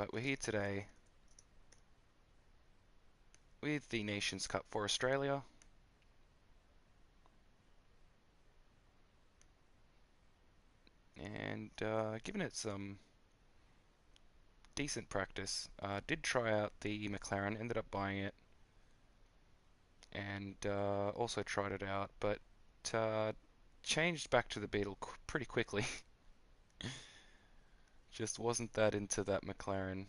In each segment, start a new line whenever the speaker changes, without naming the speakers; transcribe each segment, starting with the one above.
But we're here today with the Nations Cup for Australia. And giving it some decent practice. Did try out the McLaren, ended up buying it. And also tried it out, but changed back to the Beetle pretty quickly. Just wasn't that into that McLaren.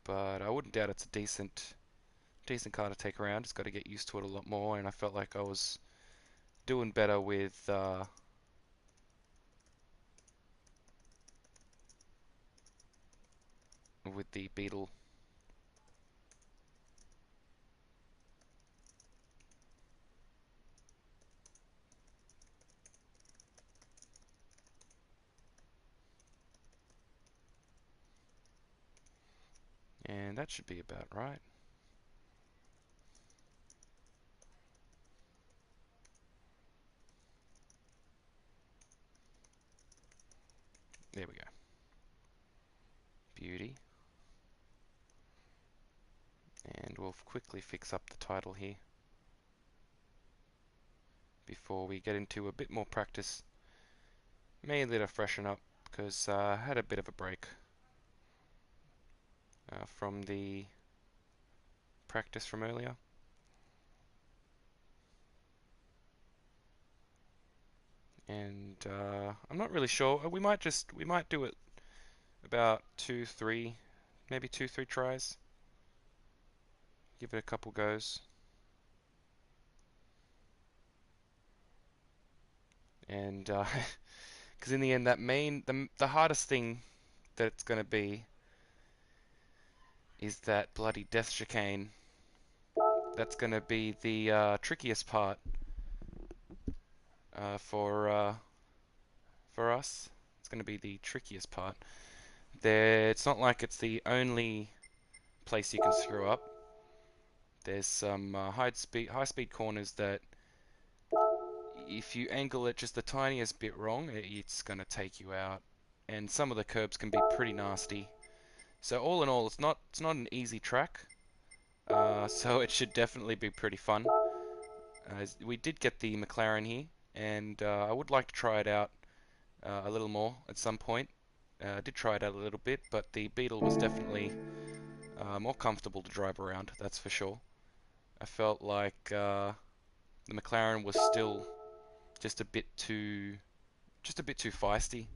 But I wouldn't doubt it's a decent car to take around. Just got to get used to it a lot more, and I felt like I was doing better with the Beetle. And that should be about right. There we go. Beauty. And we'll quickly fix up the title here before we get into a bit more practice. Mainly to freshen up, because I had a bit of a break from the practice from earlier. And I'm not really sure. We might do it about 2-3, maybe 2-3 tries. Give it a couple goes. And because in the end, the hardest thing that it's going to be is that bloody death chicane. That's going to be the trickiest part for us. It's going to be the trickiest part. It's not like it's the only place you can screw up. There's some high speed corners that if you angle it just the tiniest bit wrong, it's going to take you out. And some of the curbs can be pretty nasty. So all in all, it's not an easy track. So it should definitely be pretty fun. We did get the McLaren here, and I would like to try it out a little more at some point. I did try it out a little bit, but the Beetle was definitely more comfortable to drive around, that's for sure. I felt like the McLaren was still just a bit too feisty.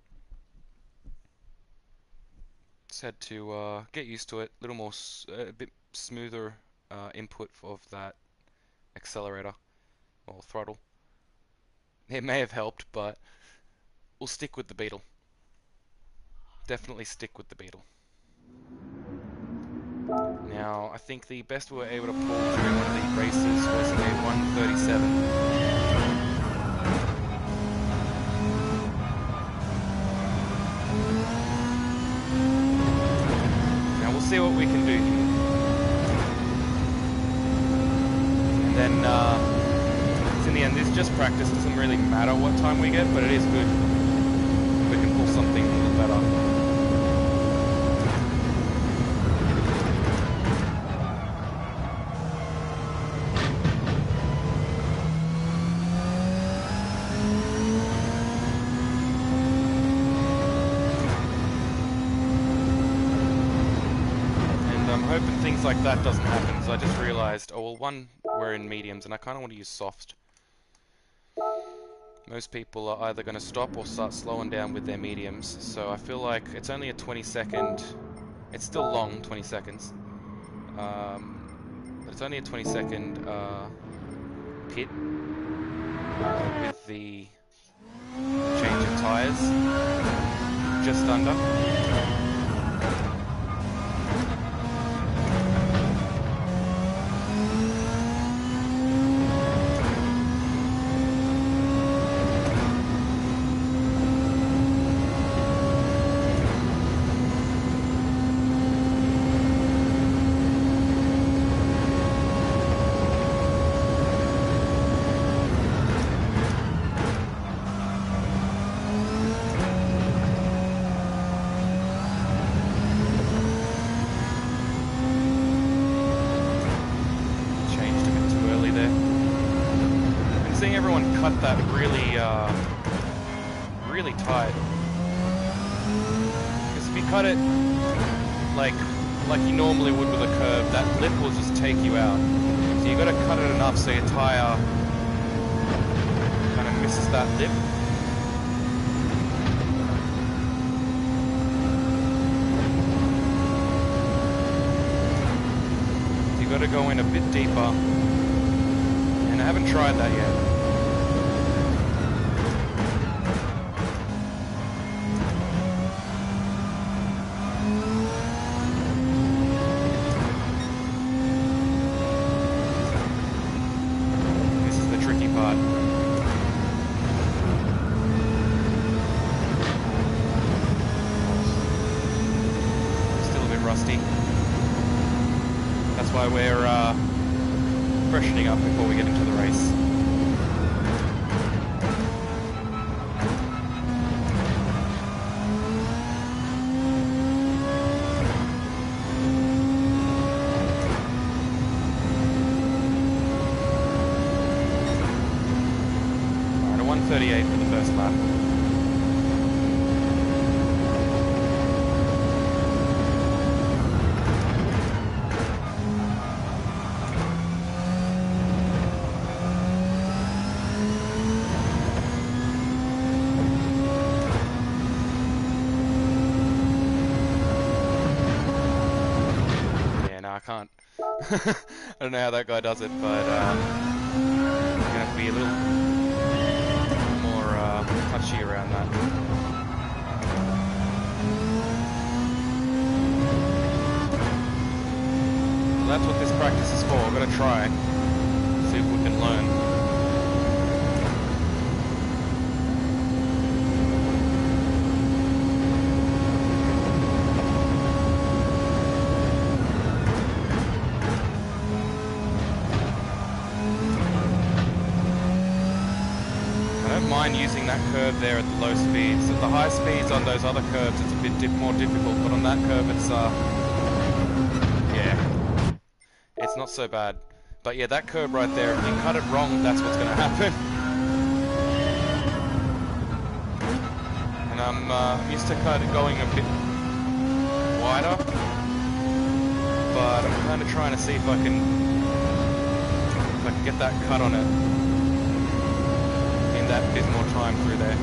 Just had to get used to it. A bit smoother input of that accelerator or throttle. It may have helped, but we'll stick with the Beetle. Definitely stick with the Beetle. Now, I think the best we were able to pull during one of these races was a 137. Now, we'll see what we can do here. And then, in the end, this just practice. Doesn't really matter what time we get, but it is good. We can pull something a little better. Things like that doesn't happen, so I just realized, oh well, one, we're in mediums, and I kind of want to use soft. Most people are either going to stop or start slowing down with their mediums, so I feel like it's only a 20-second, it's still long, 20 seconds, but it's only a 20-second pit with the change of tyres, just under. seeing everyone cut that really, really tight. Because if you cut it like you normally would with a curve, that lip will just take you out. So you got to cut it enough so your tire kind of misses that lip. You got to go in a bit deeper, and I haven't tried that yet. We're freshening up before we get into the race. Alright, a 1:38 for the first lap. I can't. I don't know how that guy does it, but you're gonna have to be a little more touchy around that. Well, that's what this practice is for. We're gonna try, see if we can learn. Mind using that curve there at the low speeds. At the high speeds on those other curves, it's a bit more difficult, but on that curve, it's yeah, it's not so bad. But yeah, that curve right there, if you cut it wrong, that's what's going to happen. And I'm used to going a bit wider, but I'm kind of trying to see if I can get that cut on it. That bit more time through there.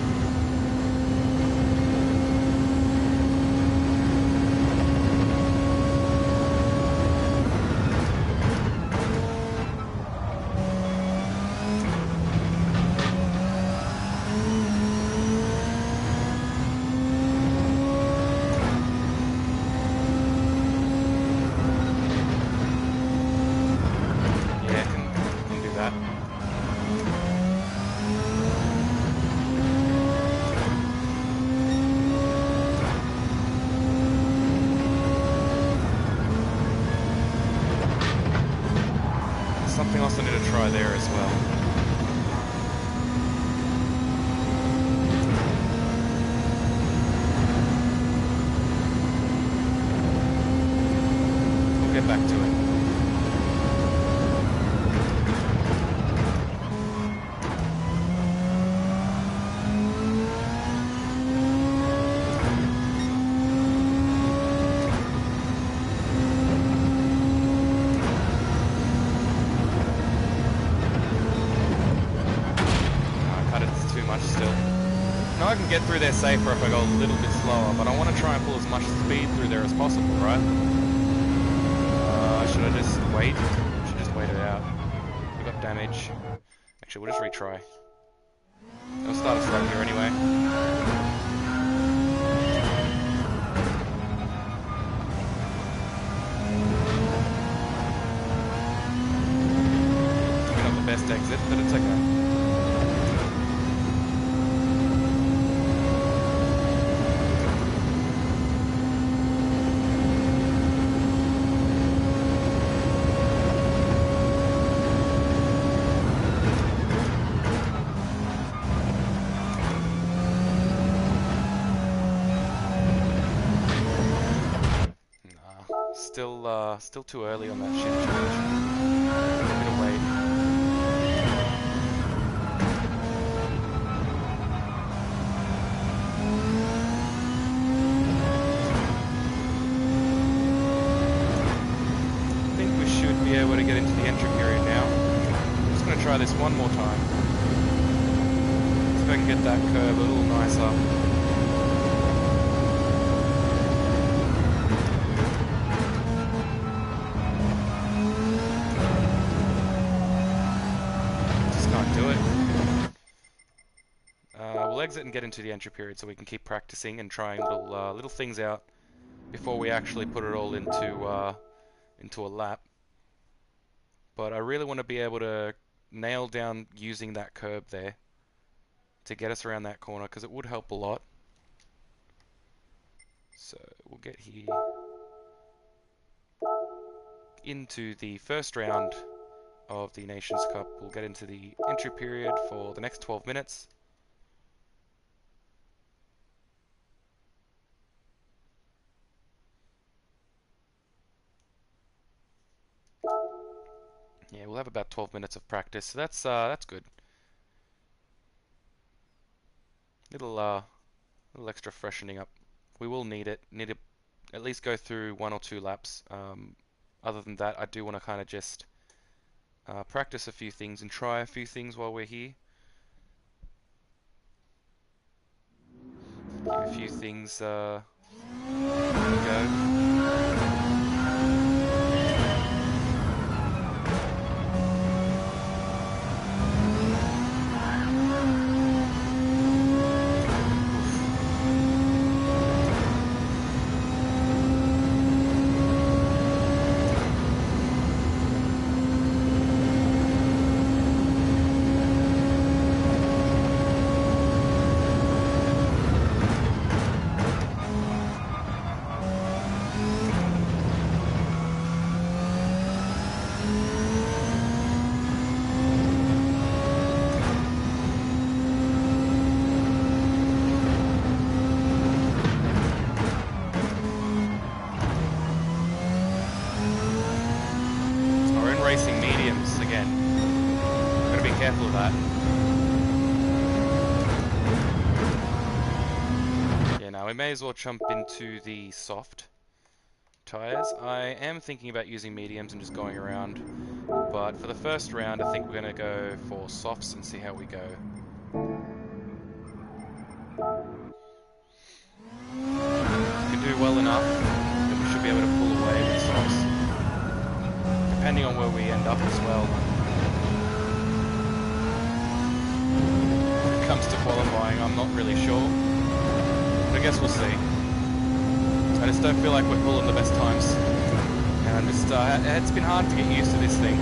Yeah, can do that. Something else I need to try there as well. We'll get back to it. Still. No, I can get through there safer if I go a little bit slower, but I want to try and pull as much speed through there as possible, right? Should I just wait? I should just wait it out. We got damage. Actually, we'll just retry. It'll start us right here anyway. Maybe not the best exit, but it's okay. Still too early on that shift change. A bit of wait. try this one more time. See if I can get that curve a little nicer. Just can't do it. We'll exit and get into the entry period so we can keep practicing and trying little things out before we actually put it all into a lap. But I really want to be able to nail down using that curb there to get us around that corner, because it would help a lot. So we'll get here into the first round of the Nations Cup. We'll get into the entry period for the next 12 minutes. Yeah, we'll have about 12 minutes of practice, so that's good. Little extra freshening up. We will need it. Need to at least go through 1 or 2 laps. Other than that, I do want to kind of just practice a few things and try a few things while we're here. Give a few things a go. Racing mediums again. Gotta be careful of that. Yeah, now we may as well jump into the soft tires. I am thinking about using mediums and just going around, but for the first round I think we're gonna go for softs and see how we go. If we can do well enough, then we should be able to pull away with softs. Depending on where we end up as well. When it comes to qualifying, I'm not really sure. But I guess we'll see. I just don't feel like we're pulling the best times. And it's been hard to get used to this thing.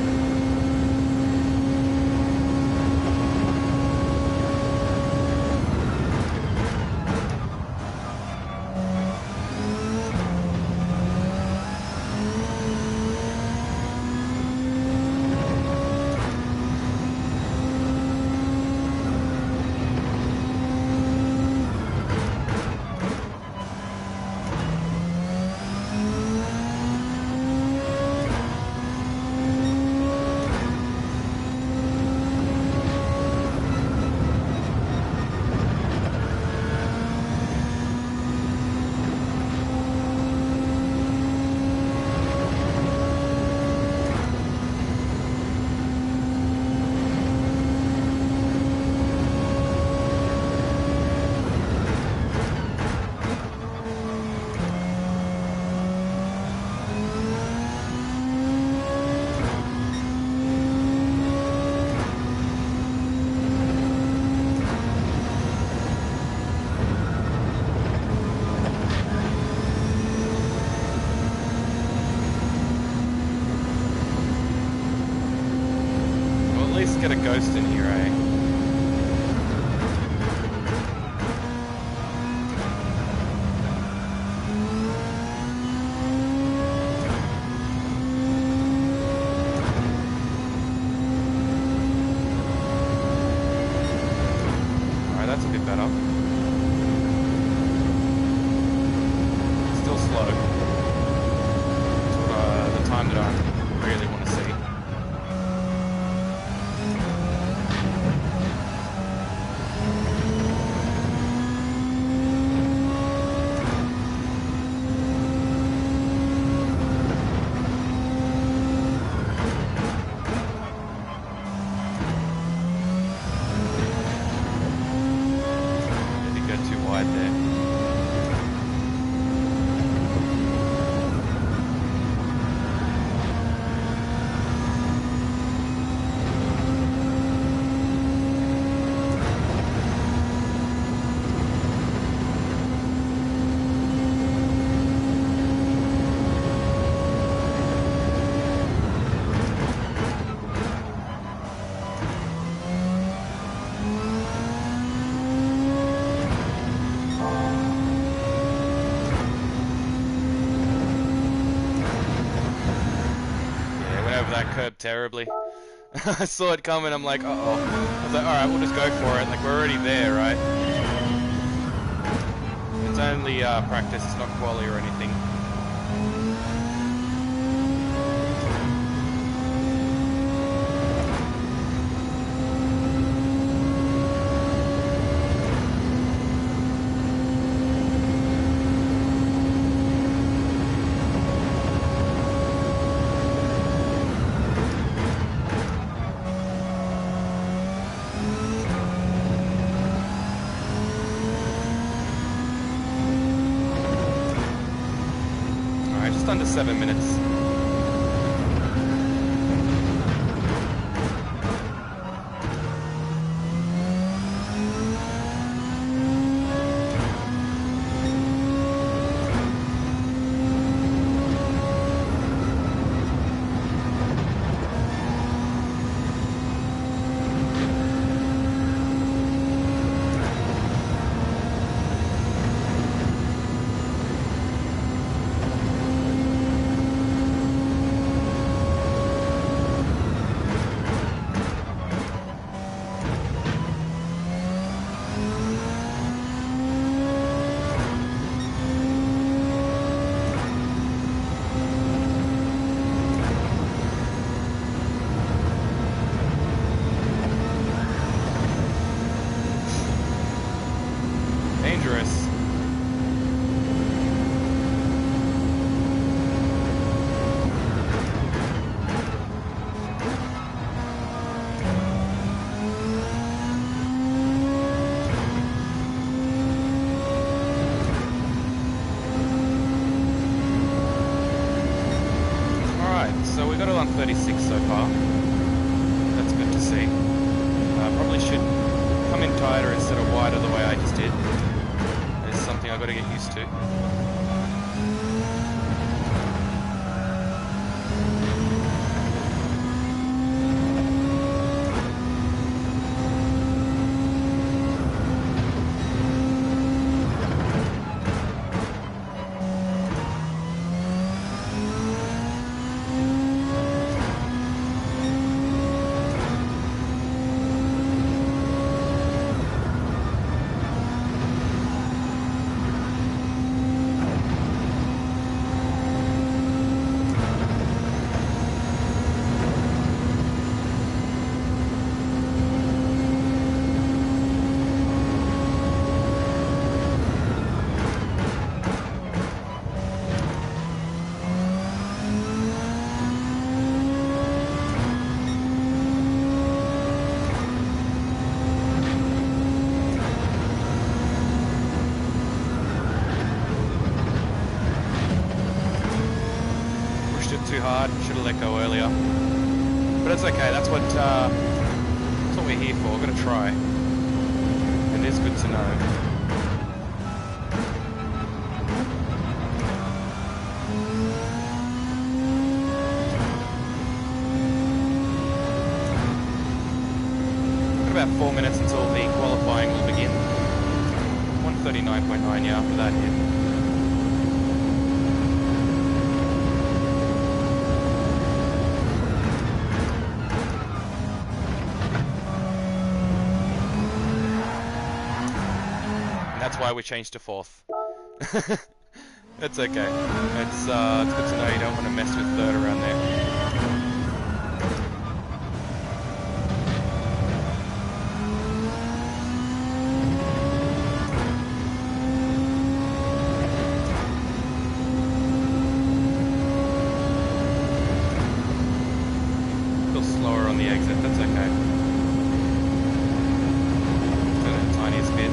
Get a ghost in here, eh? Alright, that's a bit better. Still slow. It's the time that I really want to see. right there. Curb terribly. I saw it coming, I'm like, uh-oh. I was like, alright, we'll just go for it. Like, we're already there, right? It's only practice, it's not quali or anything. Under 7 minutes. Dangerous. Alright, so we got it on 36 so far. That's good to see. Probably should come in tighter instead of wider the way I just did. It's something I've got to get used to. Too hard, should have let go earlier. But it's okay, that's what we're here for, we're gonna try. It is good to know. Got about 4 minutes until the qualifying will begin. 139.9, yeah, after that hit. That's why we changed to 4th. It's okay. It's good to know you don't want to mess with 3rd around there. A little slower on the exit, that's okay. The tiniest bit.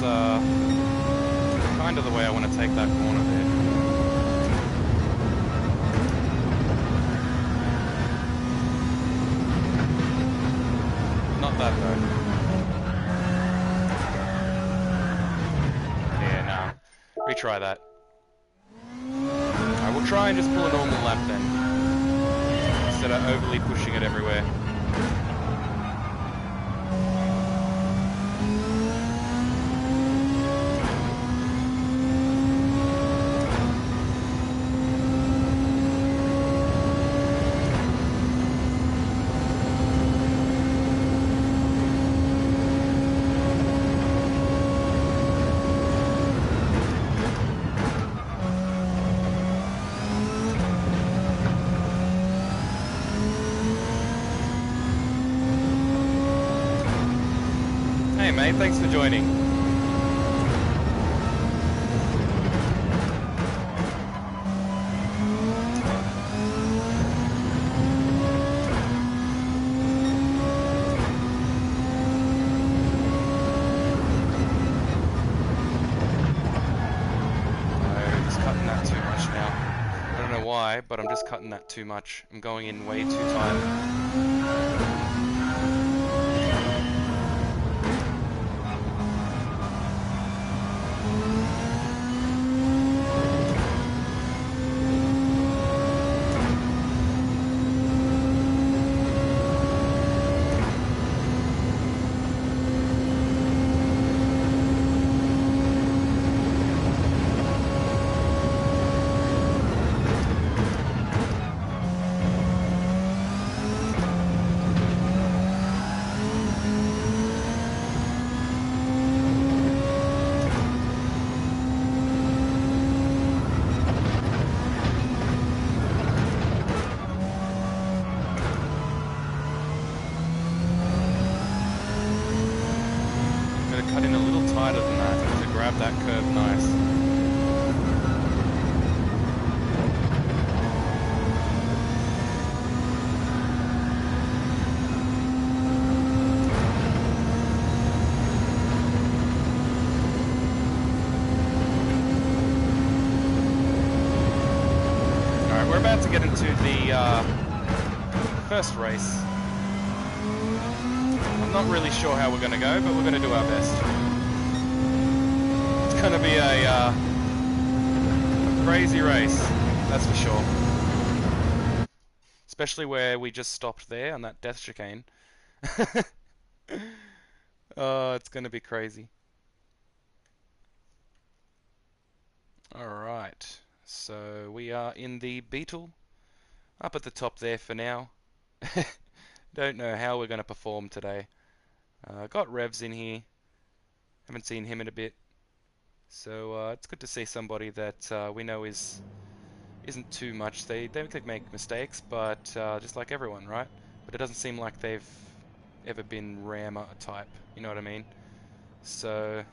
that's kind of the way I want to take that corner there. Not that though. Yeah, nah. Retry that. Alright, we'll try and just pull a normal lap then, instead of overly pushing it everywhere. Hey mate, thanks for joining. I'm just cutting that too much now. I don't know why, but I'm just cutting that too much. I'm going in way too tight. Cut in a little tighter than that to grab that curve nice. Alright, we're about to get into the first race. I'm not really sure how we're going to go, but we're going to do our best. It's going to be a crazy race, that's for sure. Especially where we just stopped there on that death chicane. Oh, it's going to be crazy. Alright, so we are in the Beetle, up at the top there for now. Don't know how we're going to perform today. Got Revs in here. Haven't seen him in a bit. So it's good to see somebody that we know isn't too much. They make mistakes, but just like everyone, right? But it doesn't seem like they've ever been Rammer type. You know what I mean? So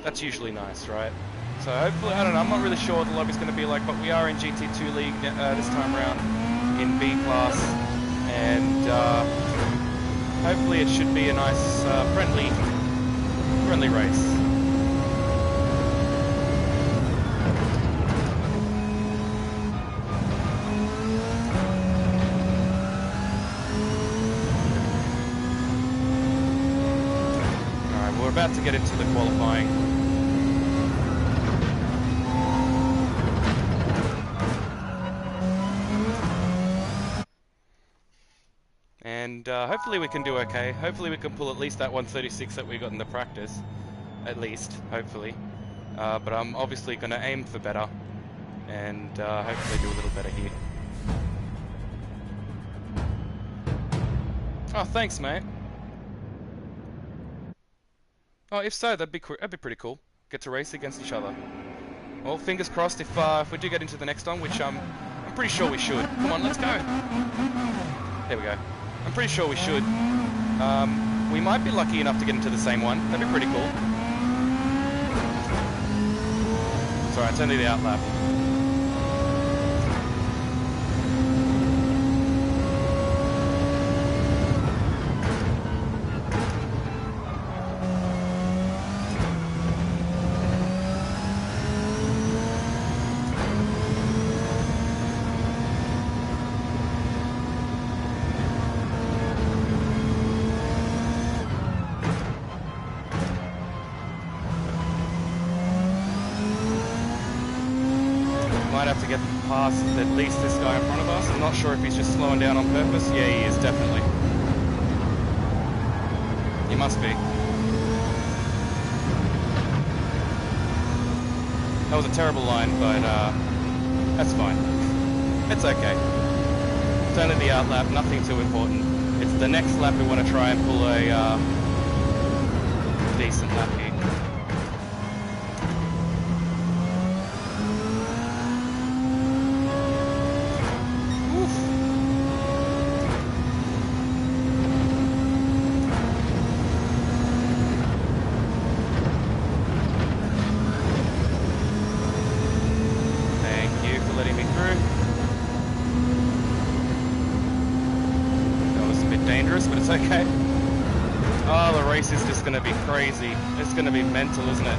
that's usually nice, right? So hopefully, I don't know. I'm not really sure what the lobby's going to be like, but we are in GT2 League this time around in B class, and hopefully it should be a nice, friendly race. Alright, we're about to get into the qualifying. And hopefully we can do okay. Hopefully we can pull at least that 136 that we got in the practice. At least, hopefully. But I'm obviously going to aim for better. And hopefully do a little better here. Oh, thanks, mate. Oh, if so, that'd be pretty cool. Get to race against each other. Well, fingers crossed if we do get into the next one, which I'm pretty sure we should. Come on, let's go. There we go. I'm pretty sure we should. We might be lucky enough to get into the same one. That'd be pretty cool. It's alright, it's only the outlap. might have to get past at least this guy in front of us. I'm not sure if he's just slowing down on purpose. Yeah, he is, definitely. He must be. That was a terrible line, but that's fine. It's okay. It's only the out lap, nothing too important. It's the next lap we want to try and pull a decent lap here.
Okay. Oh, the race is just going to be crazy. It's going to be mental, isn't it?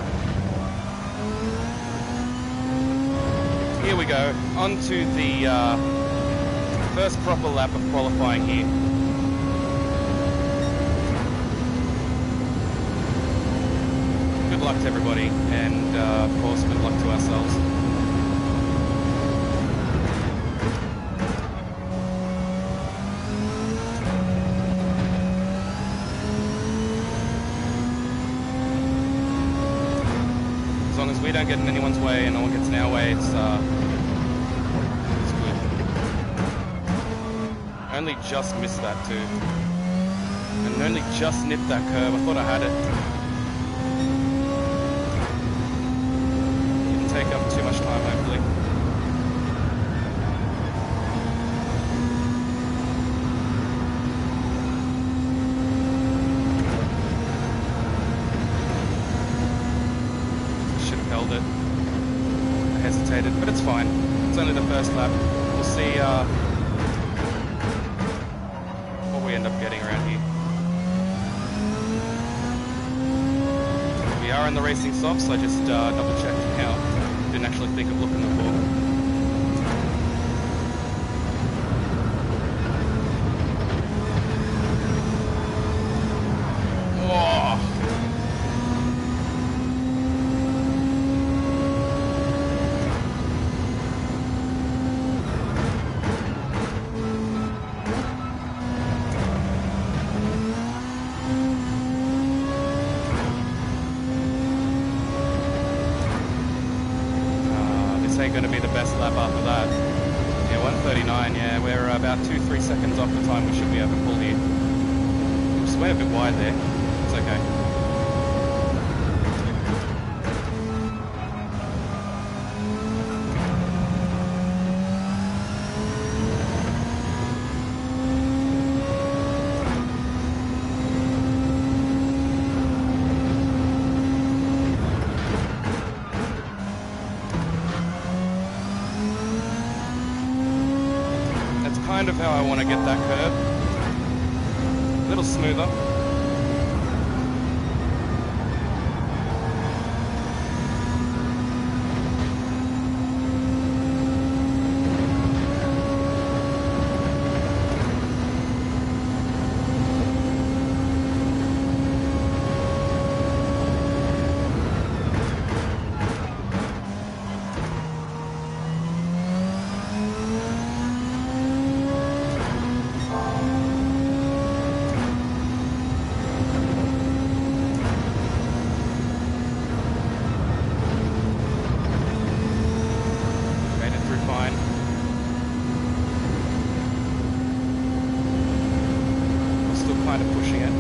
Here we go. On to the first proper lap of qualifying here. Good luck to everybody, and of course, good luck to ourselves. We don't get in anyone's way and no one gets in our way, it's good. Only just missed that too. And only just nipped that curve. I thought I had it. Didn't take up too much time, hopefully. It. I hesitated, but it's fine. It's only the first lap. We'll see what we end up getting around here. We are in the racing softs. I just double checked now. Didn't actually think of looking before. Going to be the best lap after that. Yeah, 1:39. Yeah, we're about 2-3 seconds off the time we should be able to pull here. Just way a bit wide there. It's okay. Kind of how I want to get that curve. A little smoother. Kind of pushing it.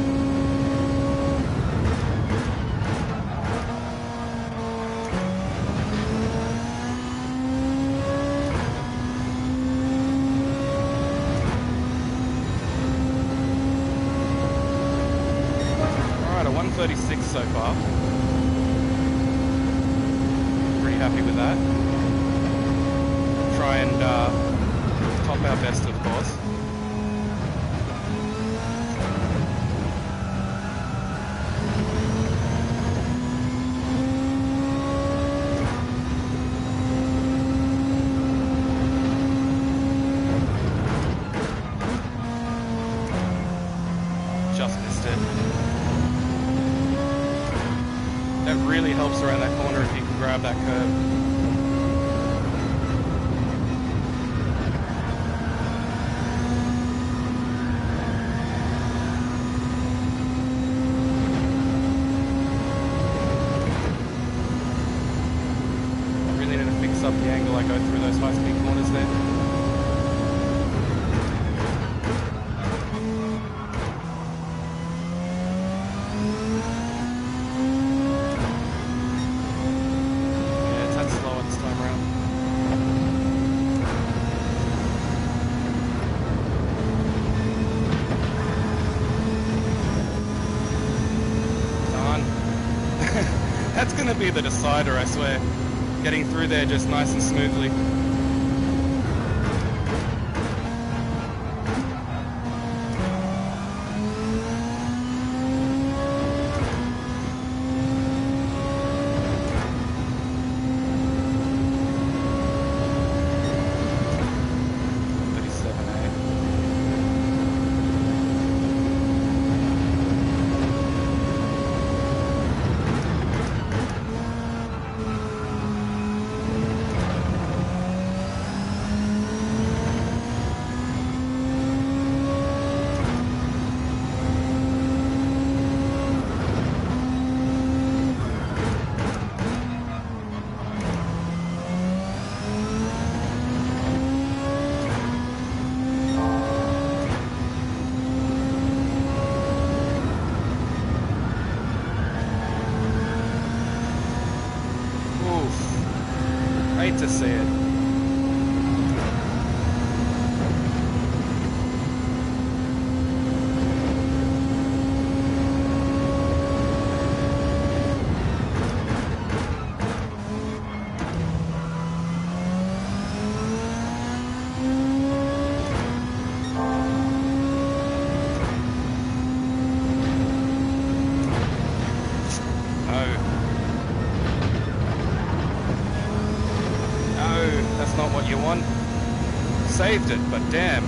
Alright, a 1:36 so far. Pretty happy with that. Try and top our best, of course. That really helps around that corner if you can grab that curve. high-speed corners there. Yeah, it's that slower this time around. Darn. That's gonna be the decider, I swear. Getting through there just nice and smoothly. Hate to see it. That's not what you want. Saved it, but damn.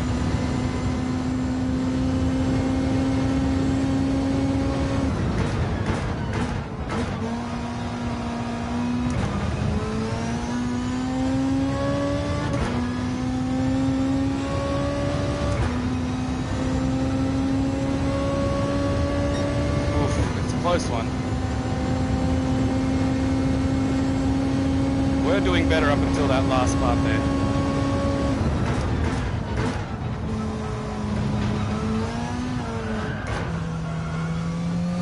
Oof, it's a close one. We're doing better up until that last part there.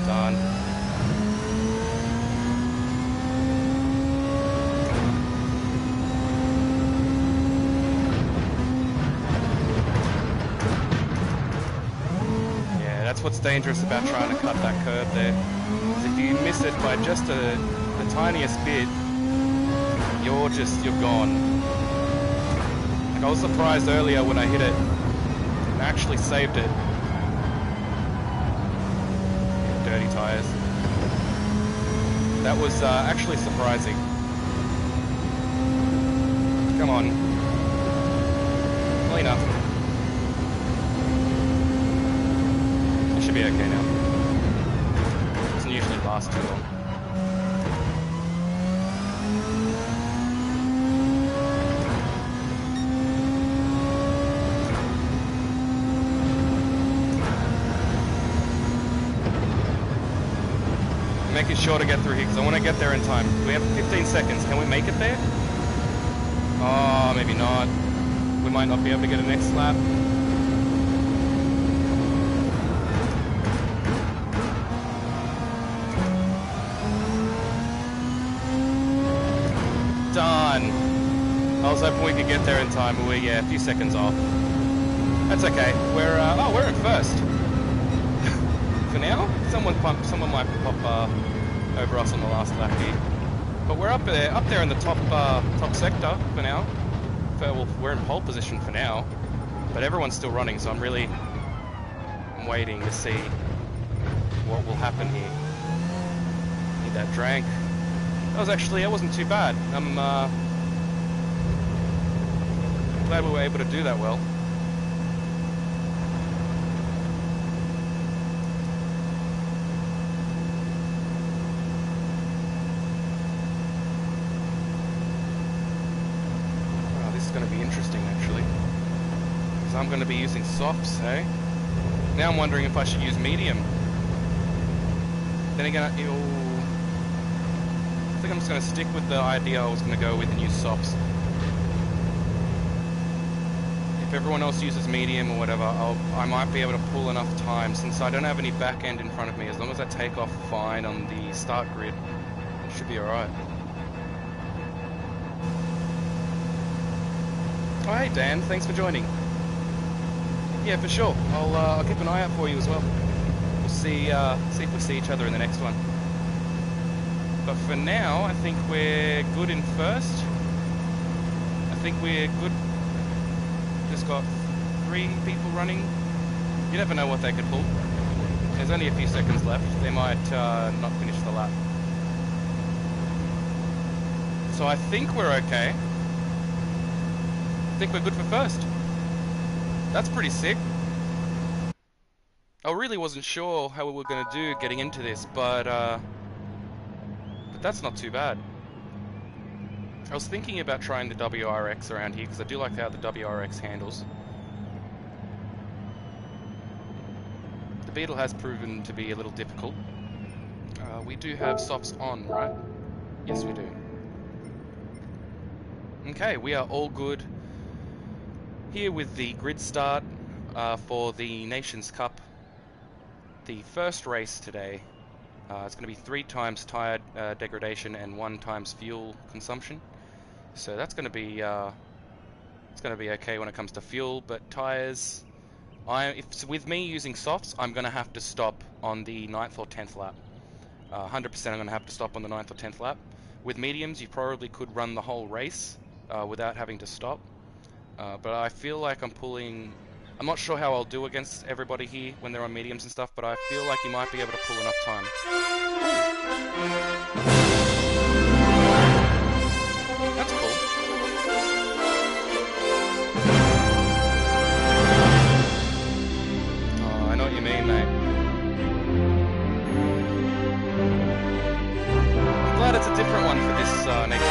Done. Yeah, that's what's dangerous about trying to cut that curve there. Is if you miss it by just the tiniest bit, you're gone. Like I was surprised earlier when I hit it and actually saved it. Dirty tires. That was actually surprising. Come on. Clean up. It should be okay now. It doesn't usually last too long. Making sure to get through here because I want to get there in time. We have 15 seconds. Can we make it there? Oh, maybe not. We might not be able to get a next lap. Done. I was hoping we could get there in time, but we're a few seconds off. That's okay. We're in first. For now, someone might pop over us on the last lap here, but we're up there in the top sector for now. Well, we're in pole position for now, but everyone's still running, so I'm waiting to see what will happen here. Need that drag. That wasn't too bad. I'm glad we were able to do that well. Going to be interesting actually, because I'm going to be using softs, eh? Now I'm wondering if I should use medium. Then again, I think I'm just going to stick with the idea I was going to go with and use softs. if everyone else uses medium or whatever, I might be able to pull enough time since I don't have any back end in front of me. As long as I take off fine on the start grid, it should be alright. Oh hey Dan, thanks for joining. Yeah, for sure. I'll keep an eye out for you as well. We'll see if we see each other in the next one. But for now, I think we're good in first. I think we're good. Just got 3 people running. You never know what they could pull. There's only a few seconds left. They might not finish the lap. So I think we're okay. I think we're good for first. That's pretty sick. I really wasn't sure how we were going to do getting into this, but that's not too bad. I was thinking about trying the WRX around here because I do like how the WRX handles. The Beetle has proven to be a little difficult. We do have softs on, right? Yes, we do. Okay, we are all good here with the grid start for the Nations Cup. The first race today. It's going to be 3 times tire degradation and 1 times fuel consumption. So that's going to be it's going to be okay when it comes to fuel, but tires, if with me using softs, I'm going to have to stop on the 9th or 10th lap. 100% I'm going to have to stop on the 9th or 10th lap. With mediums, you probably could run the whole race without having to stop. But I feel like I'm pulling. I'm not sure how I'll do against everybody here when they're on mediums and stuff, but I feel like you might be able to pull enough time. That's cool. Oh, I know what you mean, mate. I'm glad it's a different one for this Nation's Cup.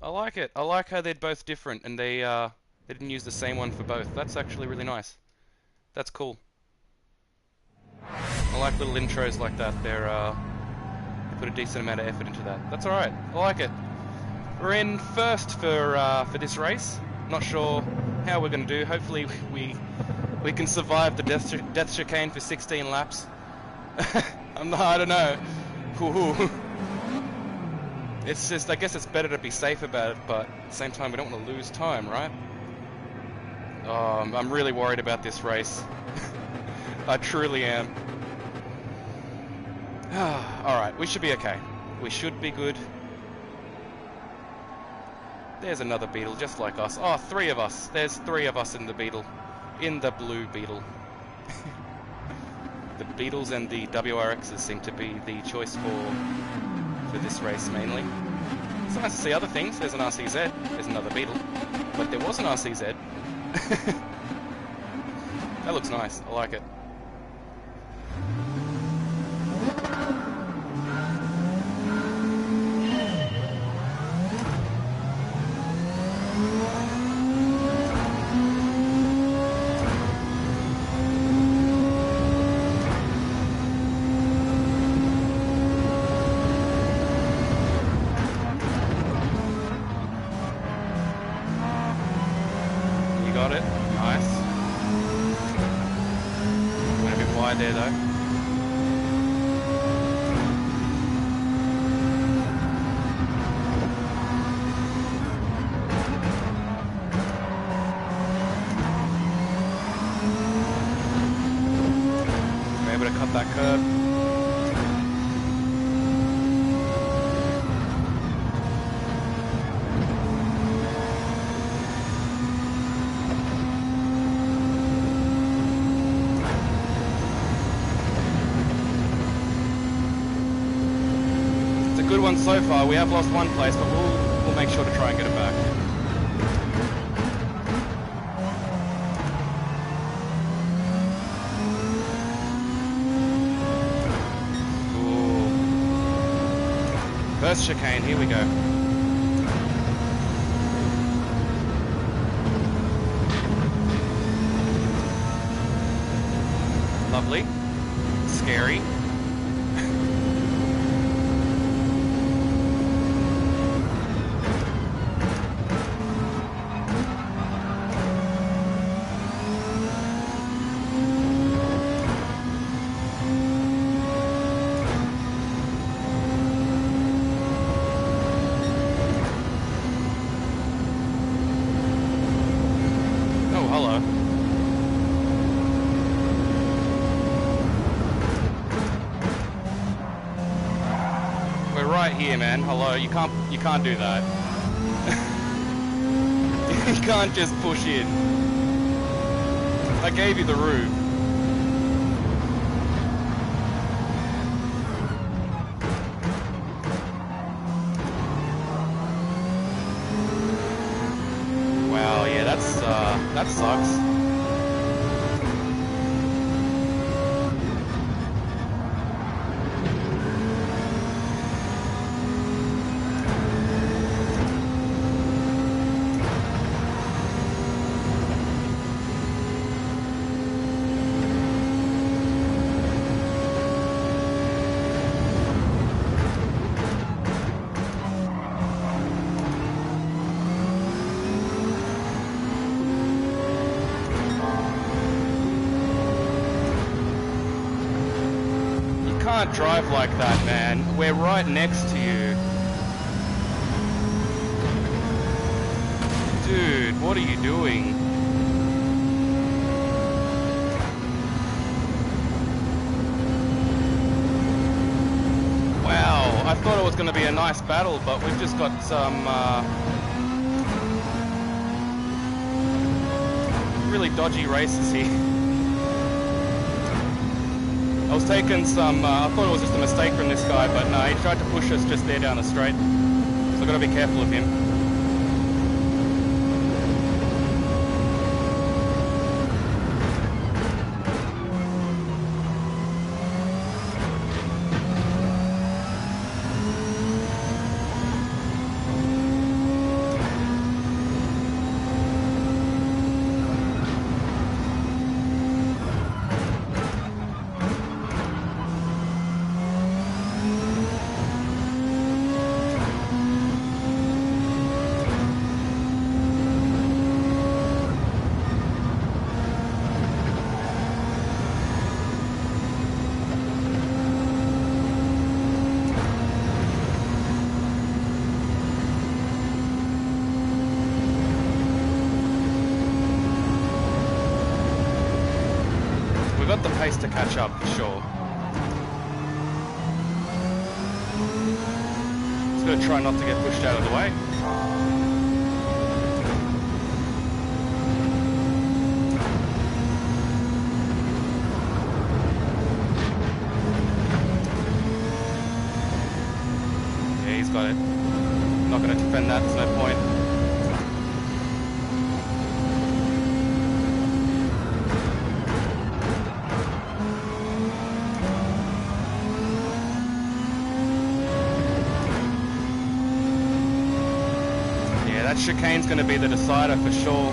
I like it. I like how they're both different and they didn't use the same one for both. That's actually really nice. That's cool. I like little intros like that. They put a decent amount of effort into that. That's all right. I like it. We're in first for this race. Not sure how we're going to do. Hopefully we can survive the death chicane for 16 laps. I don't know. Ooh. It's just, I guess it's better to be safe about it, but at the same time, we don't want to lose time, right? I'm really worried about this race. I truly am. Alright, we should be okay. We should be good. There's another Beetle, just like us. Oh, 3 of us. There's 3 of us in the Beetle. In the blue Beetle. The Beetles and the WRXs seem to be the choice for this race mainly. It's nice to see other things. There's an RCZ, there's another Beetle, but there was an RCZ. That looks nice, I like it. There though. We're able to cut that curb. Good one so far. We have lost 1 place, but we'll make sure to try and get it back. Ooh. First chicane, here we go. lovely. Scary. Oh, hello. We're right here, man. Hello, you can't do that. You can't just push in. I gave you the route. Wow, yeah, that sucks. Can't drive like that, man. We're right next to you. Dude, what are you doing? Wow, I thought it was going to be a nice battle, but we've just got some really dodgy races here. I was taking some, I thought it was just a mistake from this guy, but no, he tried to push us just there down the straight. So I've got to be careful of him. Got the pace to catch up, for sure. Just gotta try not to get pushed out of the way. Yeah, he's got it. Not gonna defend that, there's no point. That chicane's going to be the decider for sure.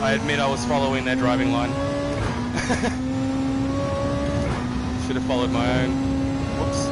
I admit I was following their driving line. Should have followed my own. Whoops.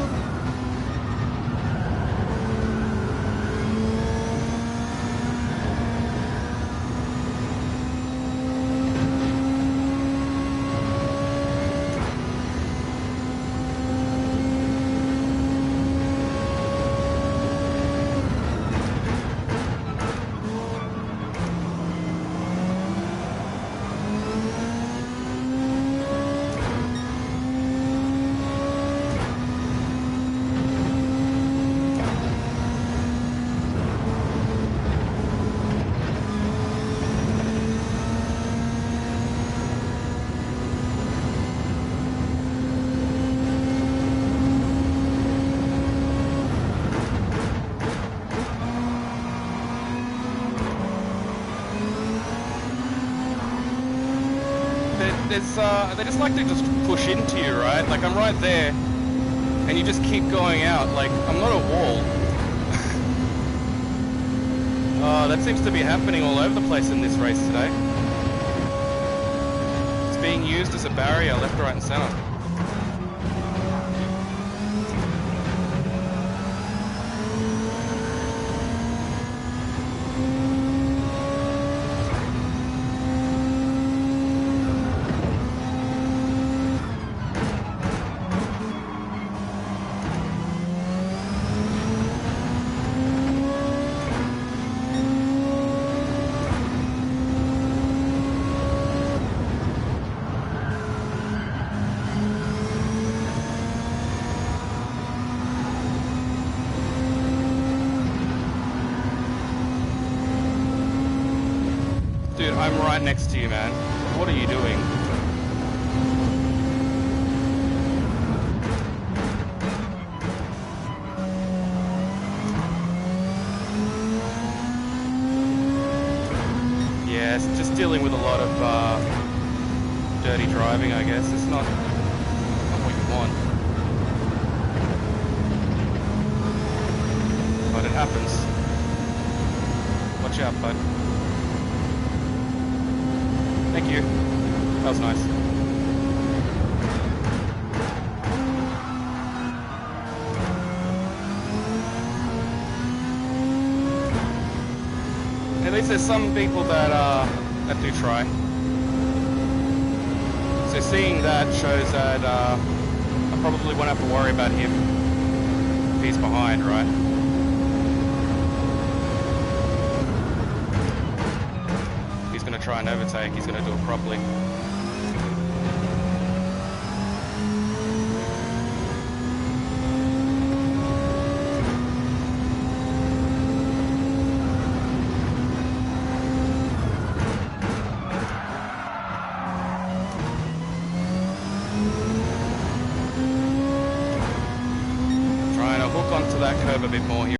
there's they just like to just push into you, right? Like I'm right there, and you just keep going out. Like I'm not a wall. That seems to be happening all over the place in this race today. It's being used as a barrier left, right, and center. Dude, I'm right next to you, man. What are you doing? Yeah, it's just dealing with a lot of dirty driving, I guess. It's not what you want. But it happens. Watch out, bud. Thank you. That was nice. At least there's some people that that do try. So seeing that shows that I probably won't have to worry about him if he's behind, right? Going to try and overtake, he's going to do it properly. Trying to hook onto that curve a bit more here.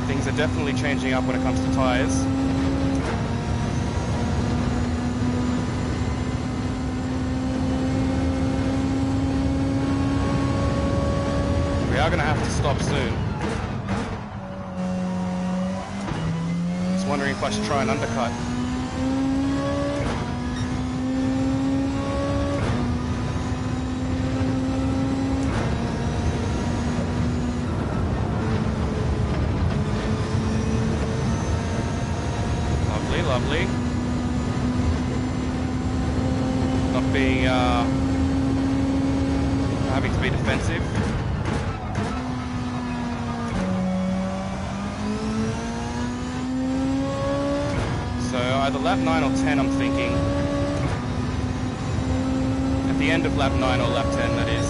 Things are definitely changing up when it comes to tyres. We are going to have to stop soon. Just wondering if I should try and undercut. Lovely. Not being, having to be defensive. So either lap 9 or 10, I'm thinking. At the end of lap 9 or lap 10, that is.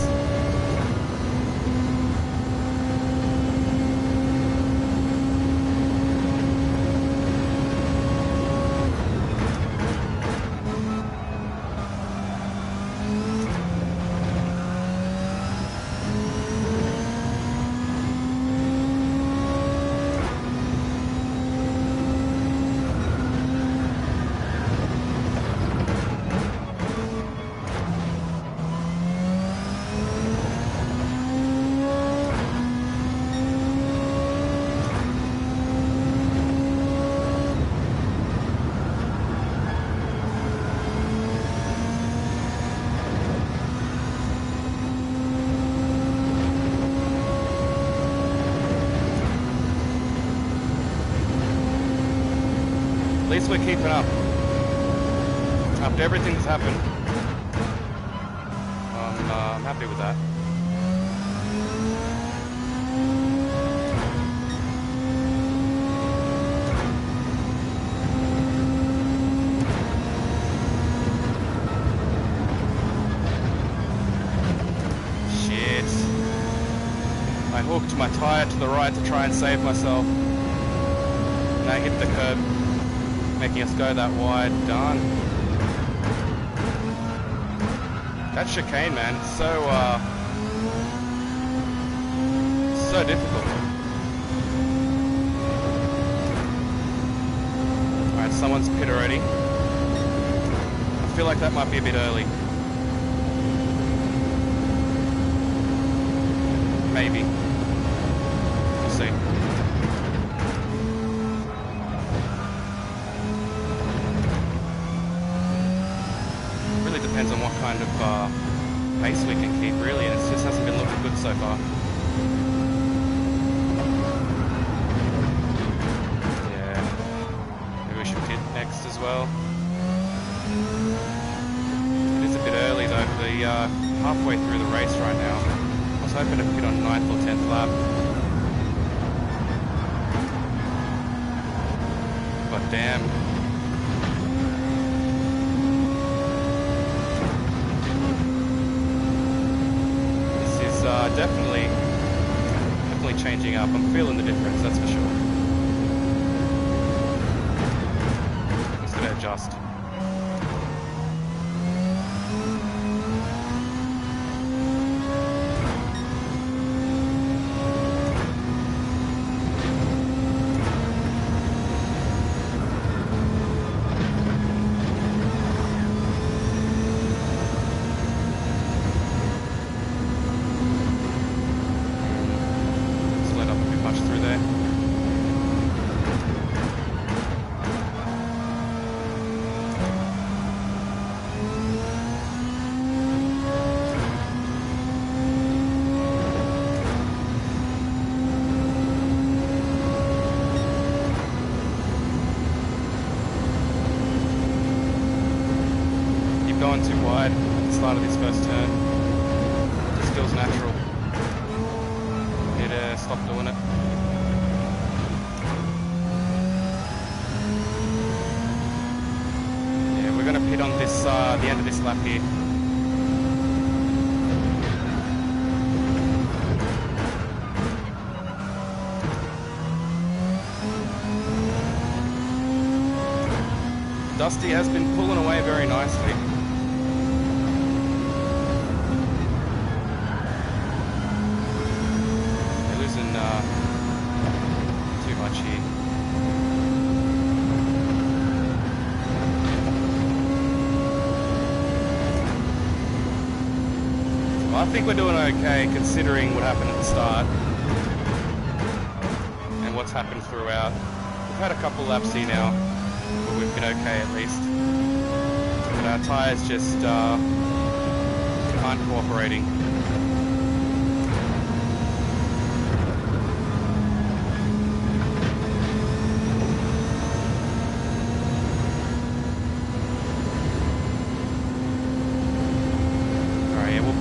At least we're keeping up. After everything that's happened, I'm happy with that. Shit. I hooked my tire to the right to try and save myself. And I hit the curb, making us go that wide. Darn. That chicane, man, it's so difficult. Someone's pit already. I feel like that might be a bit early. Maybe. We'll see. Really depends on what kind of pace we can keep, really, and it just hasn't been looking good so far. Yeah. Maybe we should pit next as well. It is a bit early though, halfway through the race right now. I was hoping to pit on 9th or 10th lap. But damn. This is definitely changing up. I'm feeling the difference, that's for sure. Just gonna adjust. Going too wide at the start of this first turn. Just feels natural. Need to stop doing it. Yeah, we're gonna pit on this the end of this lap here. Dusty has been pulling away very nicely. Too much here. Well, I think we're doing okay considering what happened at the start and what's happened throughout. We've had a couple laps here now where we've been okay at least, but our tyres just aren't cooperating.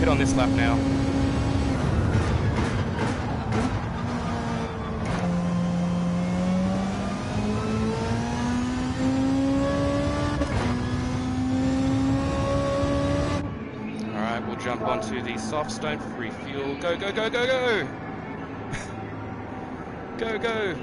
Pit on this lap now. Alright, we'll jump onto the softs, don't refuel. Go, go, go, go, go! Go, go!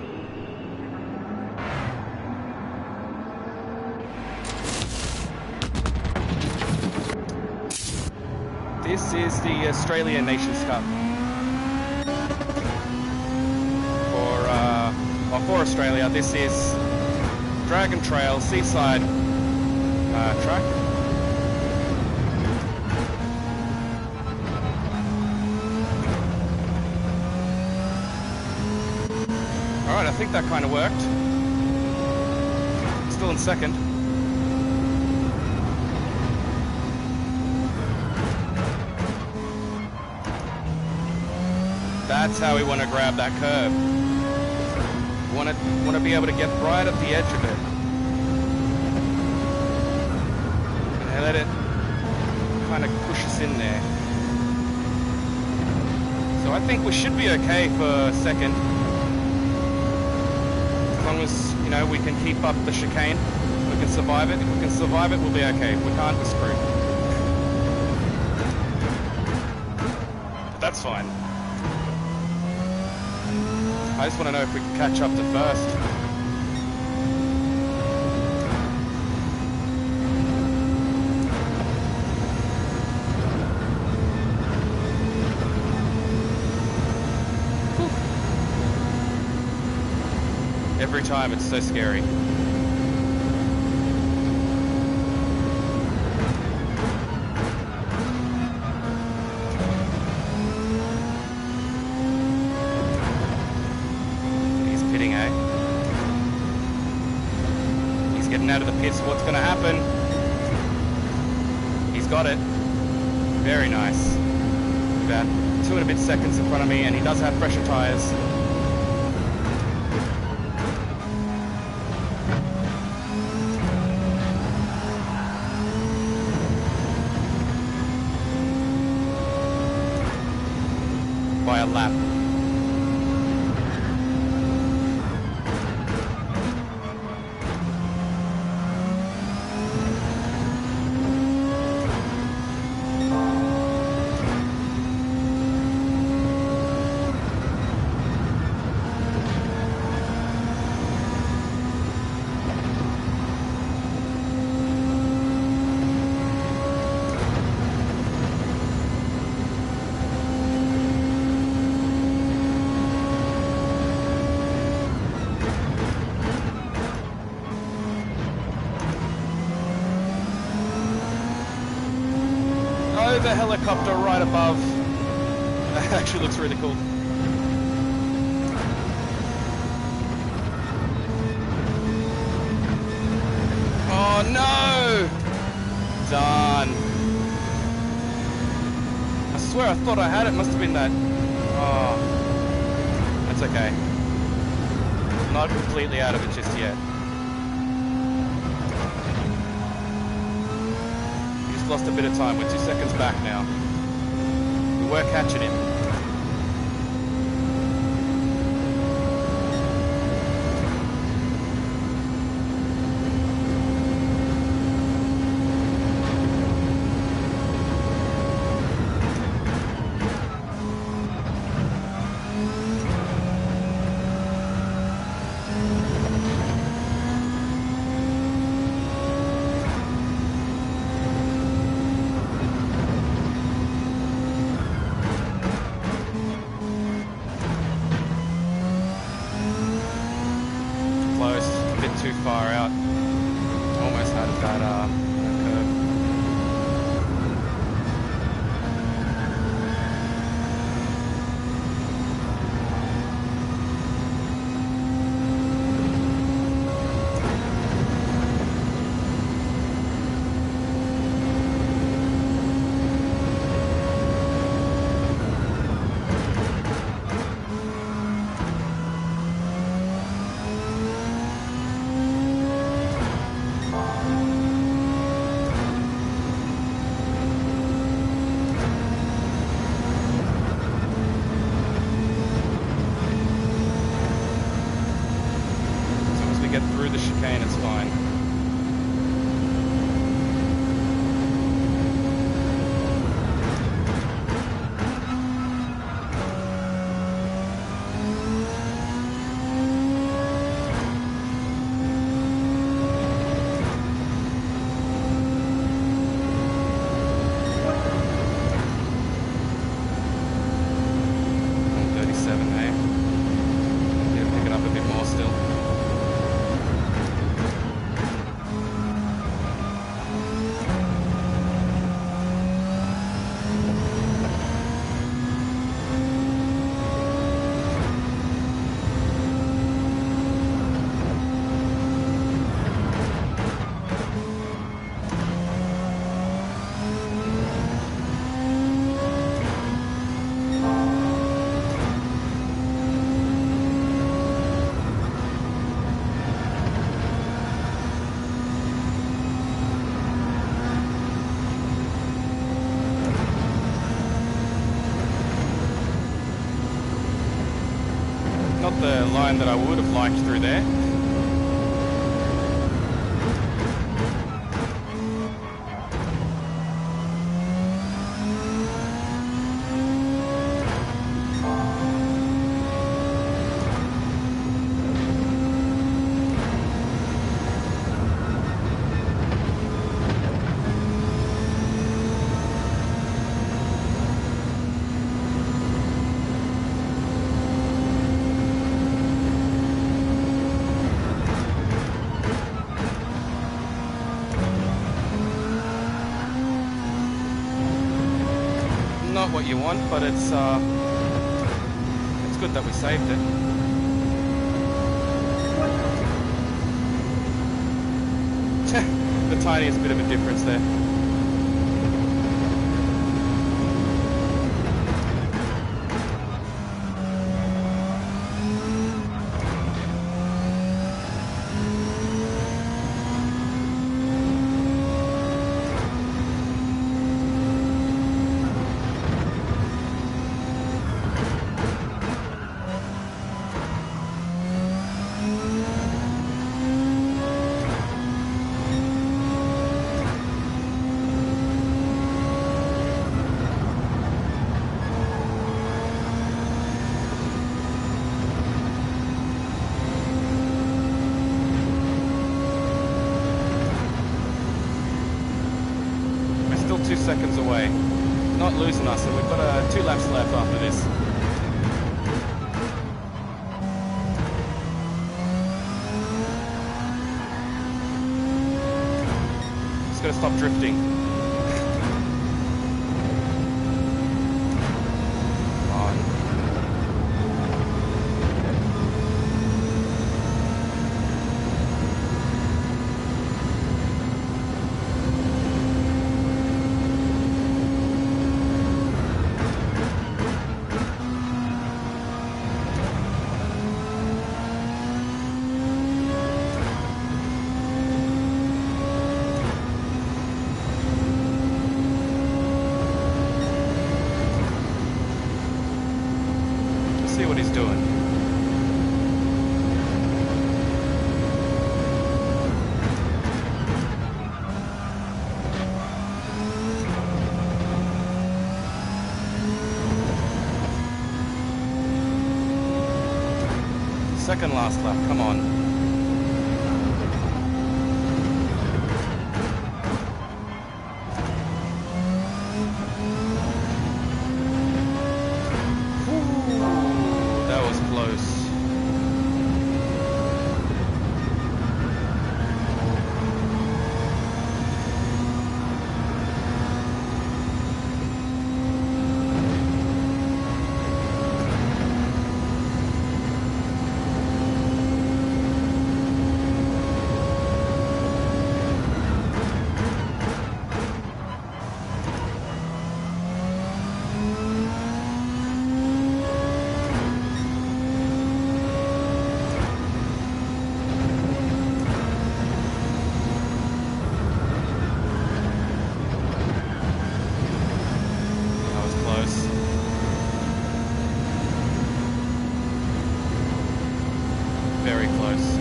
This is the Australian Nations Cup for Australia. This is Dragon Trail Seaside track. All right, I think that kind of worked. Still in second. That's how we want to grab that curve. Want to be able to get right at the edge of it. And let it kind of push us in there. So I think we should be okay for second. As long as, you know, we can keep up the chicane. We can survive it. If we can survive it, we'll be okay. If we can't, we're screwed. But that's fine. I just want to know if we can catch up to first. Whew. Every time it's so scary. It's what's going to happen. He's got it. Very nice. About 2 and a bit seconds in front of me, and he does have pressure tyres. By a lap. The helicopter right above. That actually looks really cool. Oh no! Done. I swear I thought I had it. Must have been that. Oh, that's okay. Not completely out of it just yet. Lost a bit of time. We're 2 seconds back now. We were catching him. Too far out. Almost had that curve. Get through the chicane, it's fine. Not the line that I would have liked through there. Not what you want, but it's good that we saved it. The tiniest bit of a difference there. Still 2 seconds away. Not losing us, and we've got 2 laps left after this. Just gotta stop drifting. Come on. See what he's doing. Second last lap, come on. That was close. Very close.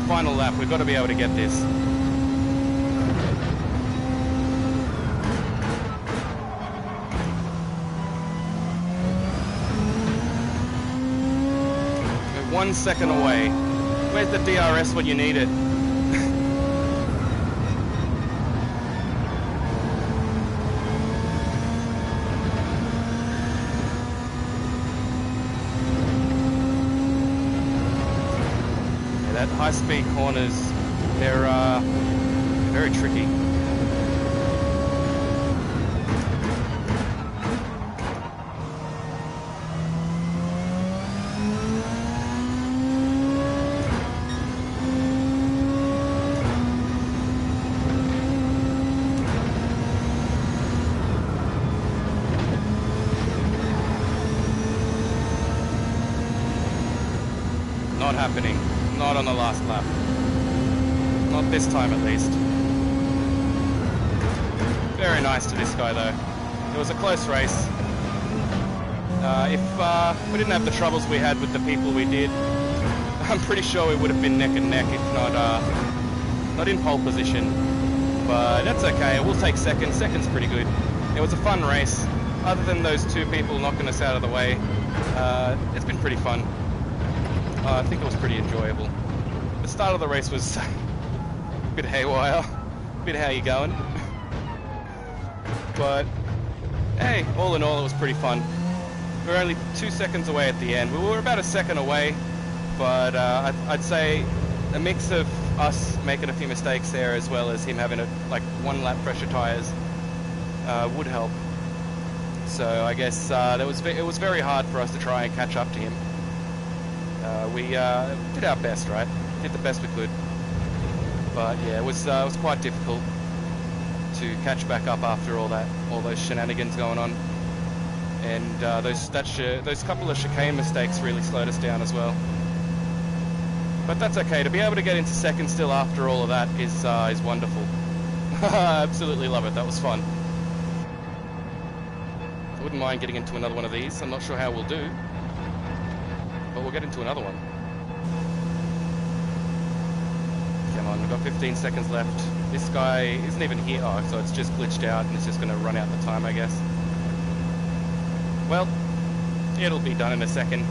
Final lap, we've got to be able to get this. We're 1 second away. Where's the DRS when you need it? That high-speed corners, they're very tricky. Not happening. Not on the last lap. Not this time, at least. Very nice to this guy, though. It was a close race. If we didn't have the troubles we had with the people we did, I'm pretty sure we would have been neck and neck, if not in pole position. But that's okay. We'll take second. Second's pretty good. It was a fun race. other than those two people knocking us out of the way, it's been pretty fun. I think it was pretty enjoyable. The start of the race was a bit haywire, a bit how you going. But hey, all in all, it was pretty fun. We were only 2 seconds away at the end. We were about a second away, but I'd say a mix of us making a few mistakes there, as well as him having like 1 lap pressure tires, would help. So I guess it was very hard for us to try and catch up to him. We did our best, right? Did the best we could. But yeah, it was quite difficult to catch back up after all those shenanigans going on. And those couple of chicane mistakes really slowed us down as well. But that's okay. To be able to get into second still after all of that is wonderful. I absolutely love it. That was fun. I wouldn't mind getting into another one of these. I'm not sure how we'll do, but we'll get into another one. Come on, we've got 15 seconds left. This guy isn't even here. Oh, so it's just glitched out and it's just going to run out the time, I guess. Well, it'll be done in a second.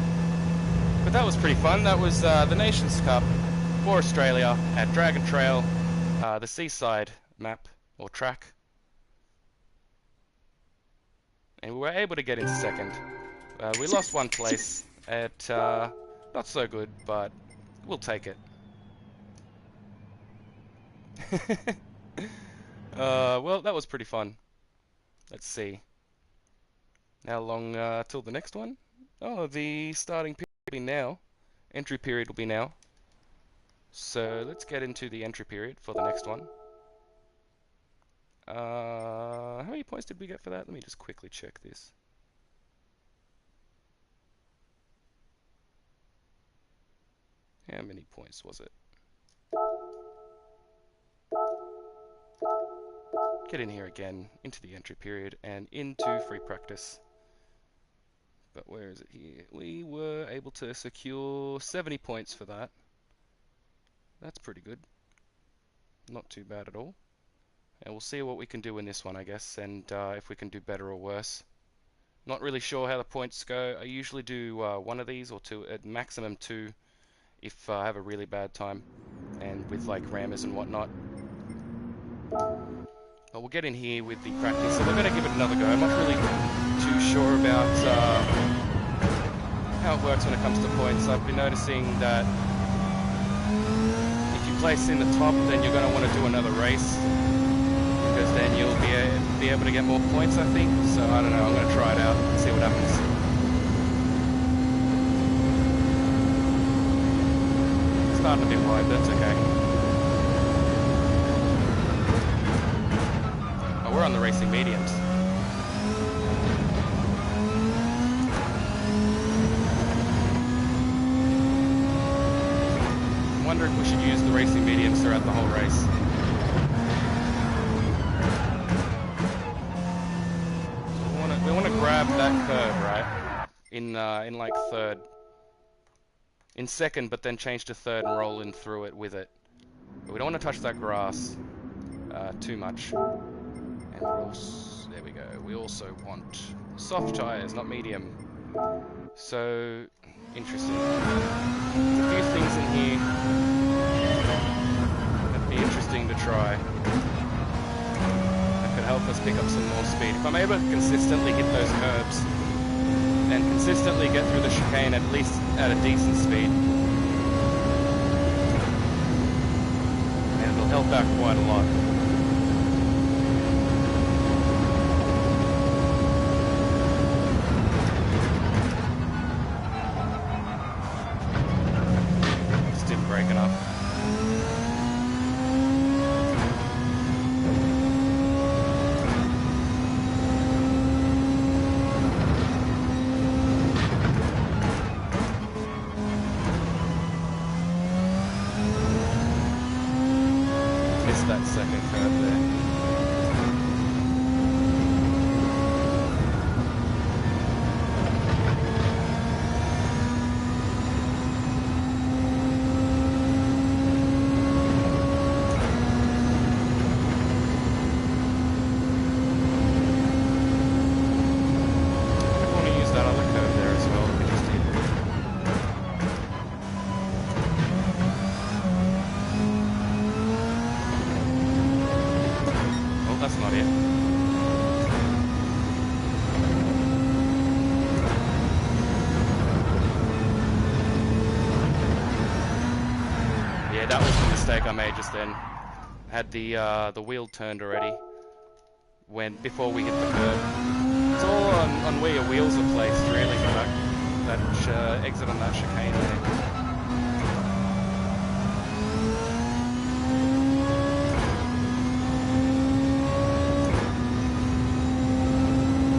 But that was pretty fun. That was the Nations Cup for Australia at Dragon Trail, the Seaside map, or track. And we were able to get into second. We lost 1 place at not so good, but we'll take it. Well, that was pretty fun. Let's see. How long till the next one? Oh, the starting period will be now. Entry period will be now. So let's get into the entry period for the next one. How many points did we get for that? Let me just quickly check this. How many points was it? Get in here again, into the entry period, and into free practice. But where is it here? We were able to secure 70 points for that. That's pretty good. Not too bad at all. And we'll see what we can do in this one, I guess, and if we can do better or worse. Not really sure how the points go. I usually do 1 of these, or 2, at maximum 2, if I have a really bad time, and with like rammers and whatnot. But we'll get in here with the practice, so we're going to give it another go. I'm not really too sure about how it works when it comes to points. I've been noticing that if you place in the top, then you're going to want to do another race, because then you'll be able to get more points, I think. So I don't know, I'm going to try it out and see what happens. Starting a bit wide, but that's okay. Oh, we're on the racing mediums. I wonder if we should use the racing mediums throughout the whole race. We want to grab that curve, right? In like third. In second, but then change to third and roll in through it with it. But we don't want to touch that grass too much. And we're also, there we go. We also want soft tires, not medium. So interesting. There's a few things in here that'd be interesting to try. That could help us pick up some more speed. If I'm able to consistently hit those curves and consistently get through the chicane at least at a decent speed, and it'll help out quite a lot. Just didn't break enough. That second curve there. Yeah, that was the mistake I made just then. I had the wheel turned already before we hit the curb. It's all on where your wheels are placed, really, for that exit on that chicane there.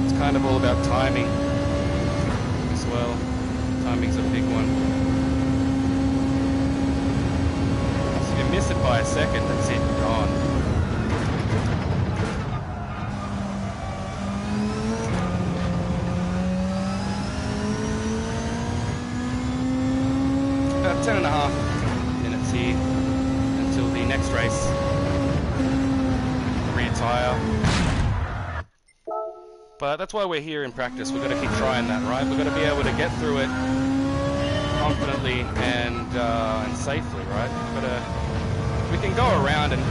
It's kind of all about timing as well. Timing's a big one. So if you miss it by a second, that's it, you're gone. About 10.5 minutes here until the next race. Rear tyre. But that's why we're here in practice. We've got to keep trying that, right? We've got to be able to get through it confidently and safely, right? We can go around and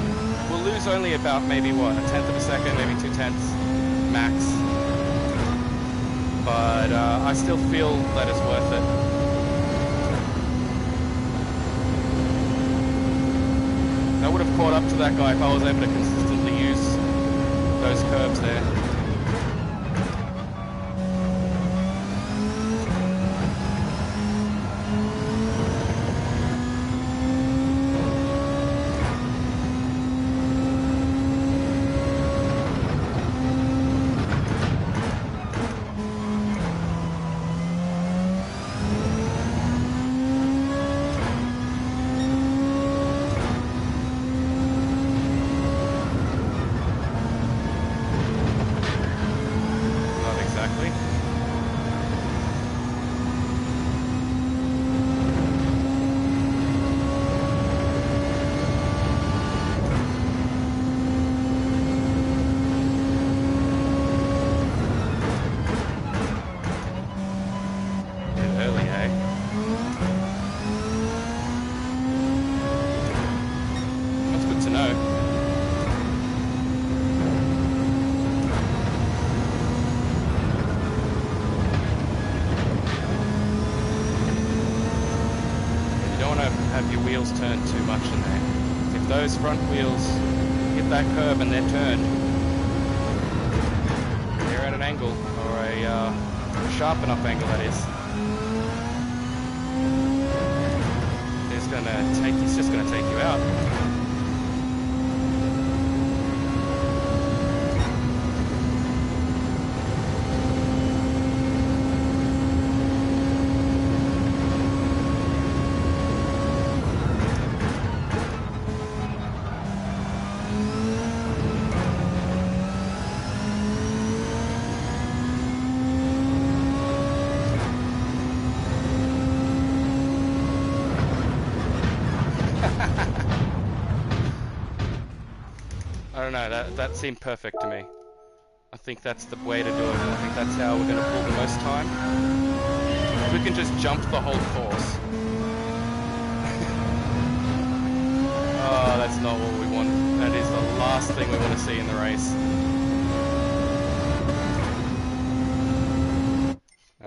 we'll lose only about maybe what, 1/10 of a second, maybe 2/10 max. But I still feel that it's worth it. I would have caught up to that guy if I was able to consistently use those curbs there. Turn too much in there. If those front wheels hit that curb and they're turned, they're at an angle, or a sharp enough angle that is. It's just gonna take you out. I don't know, that seemed perfect to me. I think that's the way to do it. I think that's how we're going to pull the most time. If we can just jump the whole course. Oh, that's not what we want. That is the last thing we want to see in the race.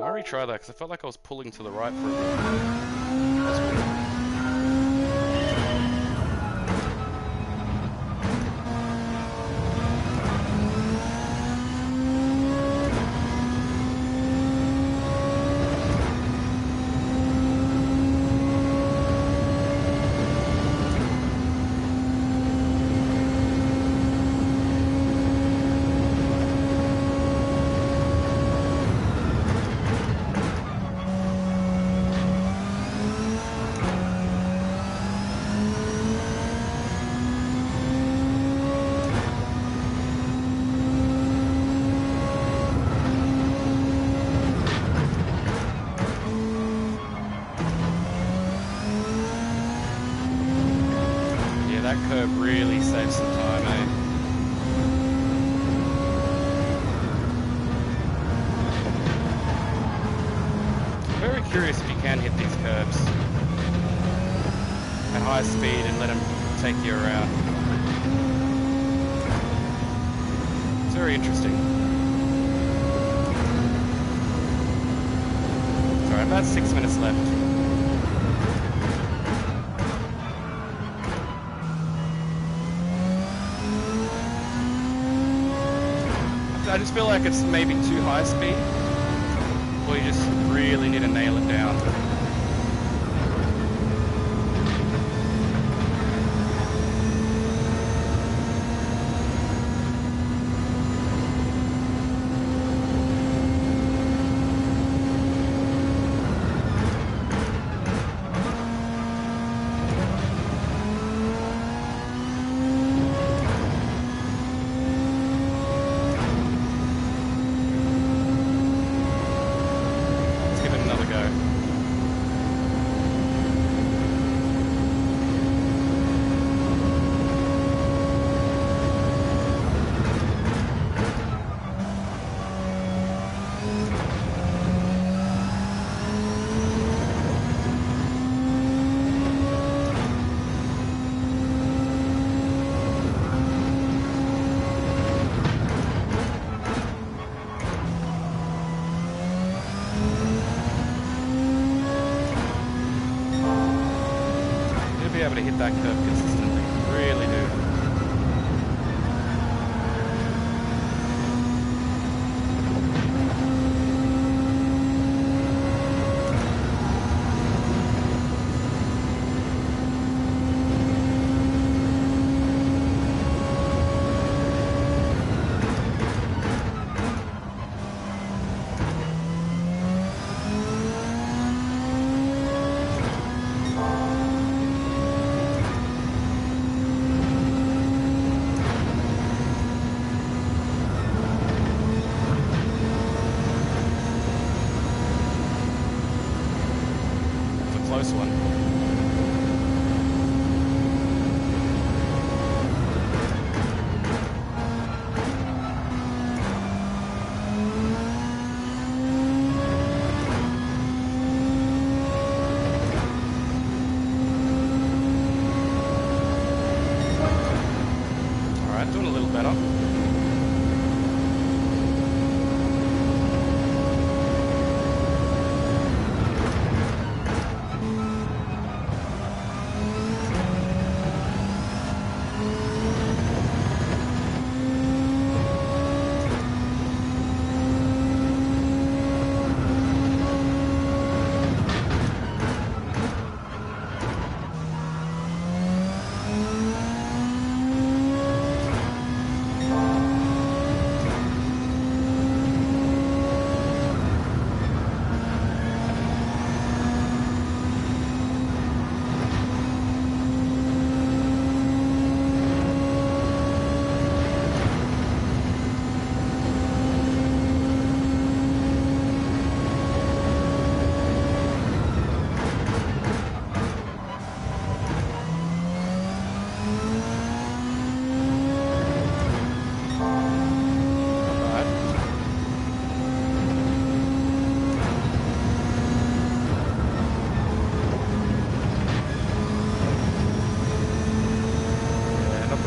I'll retry that because I felt like I was pulling to the right for a bit. That's weird. That curb really saves some time, eh? I'm very curious if you can hit these curbs at high speed and let them take you around. It's very interesting. Sorry, about 6 minutes left. I just feel like it's maybe too high speed, or you just really need to nail it down. Able to hit that curve consistently. Really do. Close one. All right, doing a little better.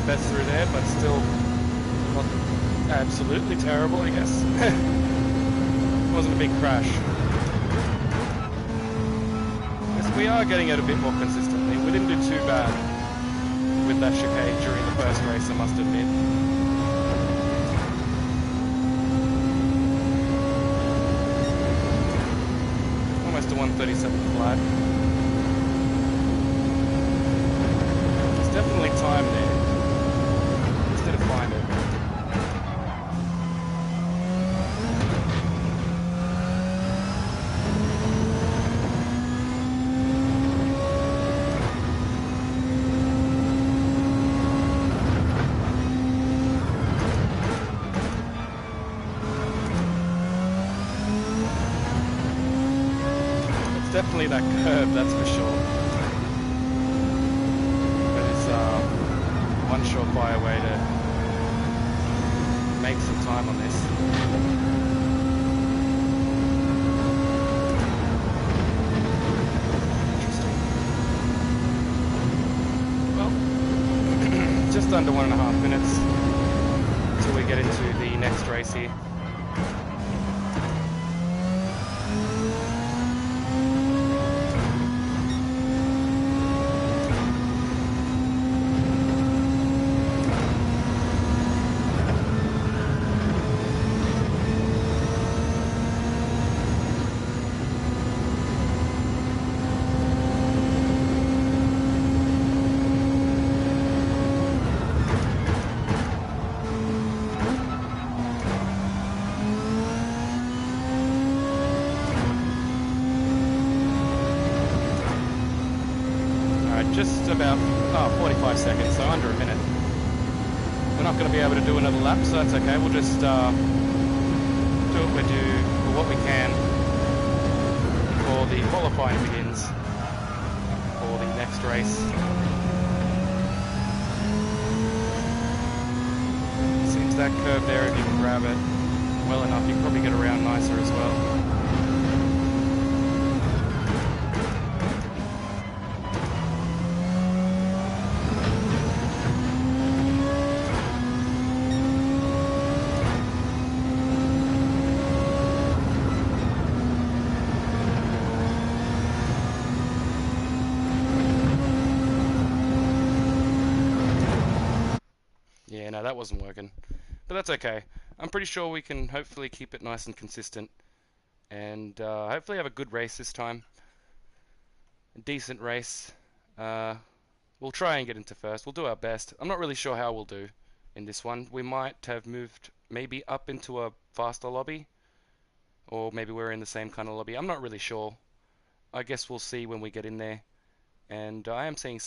Best through there, but still not absolutely terrible, I guess. It wasn't a big crash. Yes, we are getting it a bit more consistently. We didn't do too bad with that chicane during the first race, I must admit. Almost a 137 flat. There's definitely time there. To find it. It's definitely that curve, that's for sure. But it's one surefire way to make some time on this. Interesting. Well, just under 1.5 minutes until we get into the next race here. about 45 seconds, so under a minute. We're not going to be able to do another lap, so that's okay. We'll just do what we can before the qualifying begins for the next race. Seems that curve there, if you can grab it well enough, you can probably get around nicer as well. Yeah, no, that wasn't working. But that's okay. I'm pretty sure we can hopefully keep it nice and consistent. And hopefully have a good race this time. A decent race. We'll try and get into first. We'll do our best. I'm not really sure how we'll do in this one. We might have moved maybe up into a faster lobby. Or maybe we're in the same kind of lobby. I'm not really sure. I guess we'll see when we get in there. And I am seeing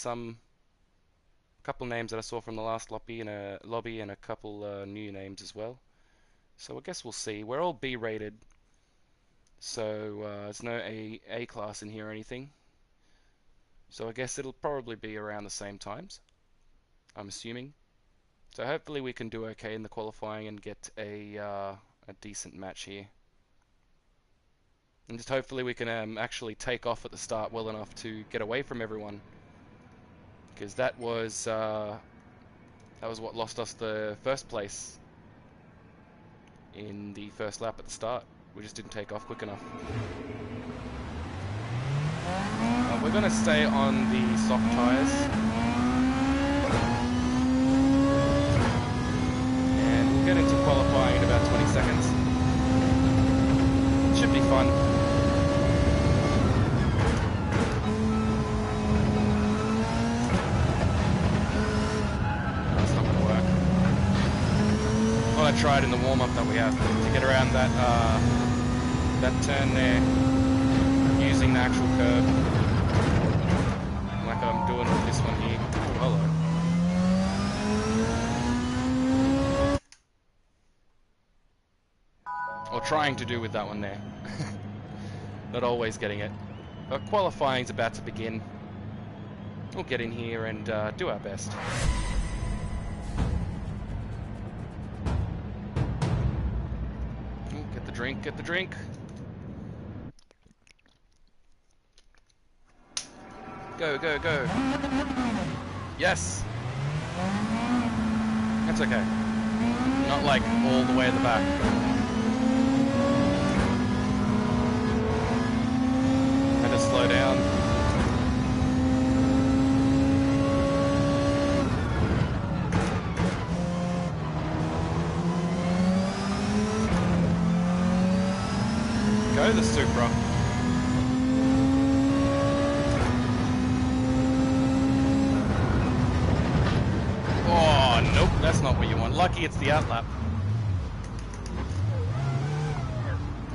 couple names that I saw from the last lobby and a couple new names as well. So I guess we'll see. We're all B rated, so there's no A class in here or anything. So I guess it'll probably be around the same times, I'm assuming. So hopefully we can do okay in the qualifying and get a decent match here. And just hopefully we can actually take off at the start well enough to get away from everyone. Because that was what lost us the first place in the first lap at the start. We just didn't take off quick enough. We're going to stay on the soft tyres. And we'll get into qualifying in about 20 seconds. It should be fun. I tried in the warm-up that we have to get around that turn there using the actual curve like I'm doing with this one here. Oh, hello. Or trying to do with that one there. Not always getting it. But qualifying's about to begin. We'll get in here and do our best. Get the drink. Go, go, go. Yes! That's okay. Not like all the way at the back. Had to slow down. Go the Supra. Oh, nope, that's not what you want. Lucky it's the outlap.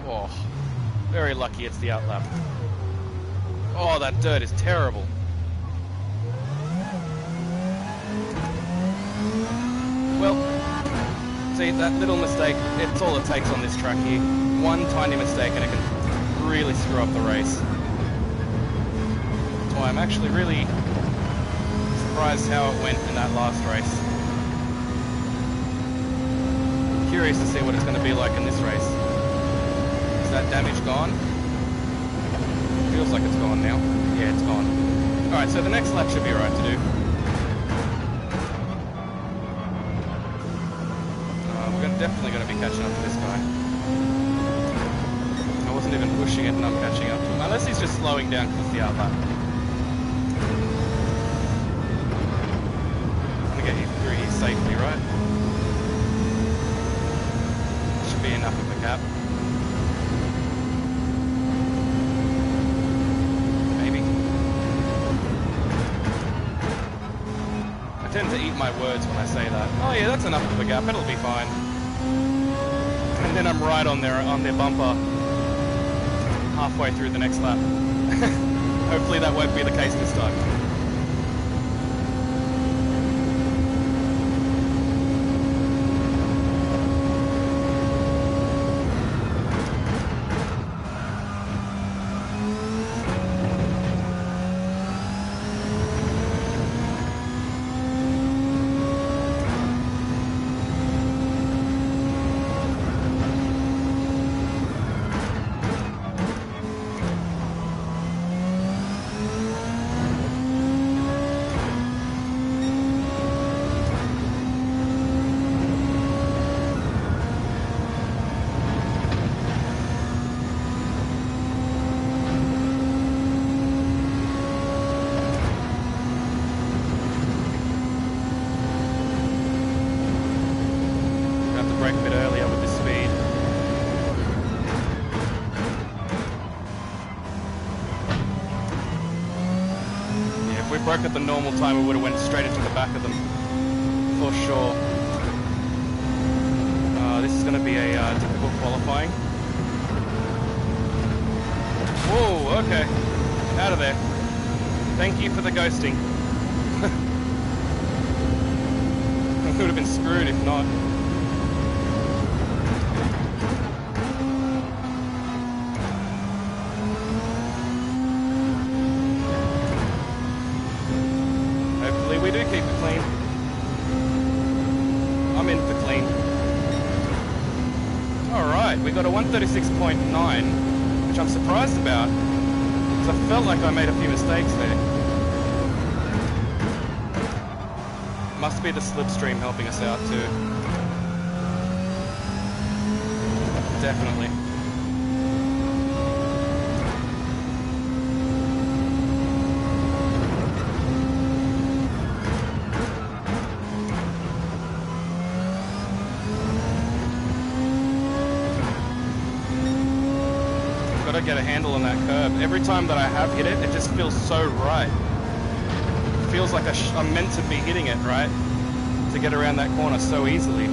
Oh, very lucky it's the outlap. Oh, that dirt is terrible. Well, see, that little mistake, it's all it takes on this track here. One tiny mistake and it can really screw up the race. That's why I'm actually really surprised how it went in that last race. Curious to see what it's going to be like in this race. Is that damage gone? Feels like it's gone now. Yeah, it's gone. Alright, so the next lap should be alright to do. We're definitely going to be catching up to this guy. I wasn't even pushing it and I'm catching up to him. Unless he's just slowing down because it's the outlap. I'm going to get you through here safely, right? Should be enough of a gap. Maybe. I tend to eat my words when I say that. Oh yeah, that's enough of a gap, it'll be fine. And then I'm right on their bumper halfway through the next lap. Hopefully that won't be the case this time. work at the normal time, we would have went straight into the back of them, for sure. This is going to be a difficult qualifying. Whoa, okay. Out of there. Thank you for the ghosting. I would have been screwed if not. Hopefully we do keep it clean. I'm in for clean. Alright, we got a 136.9, which I'm surprised about, because I felt like I made a few mistakes there. Must be the slipstream helping us out too. Definitely. Gotta get a handle on that curve. Every time that I have hit it, it just feels so right. It feels like I'm meant to be hitting it, right? To get around that corner so easily.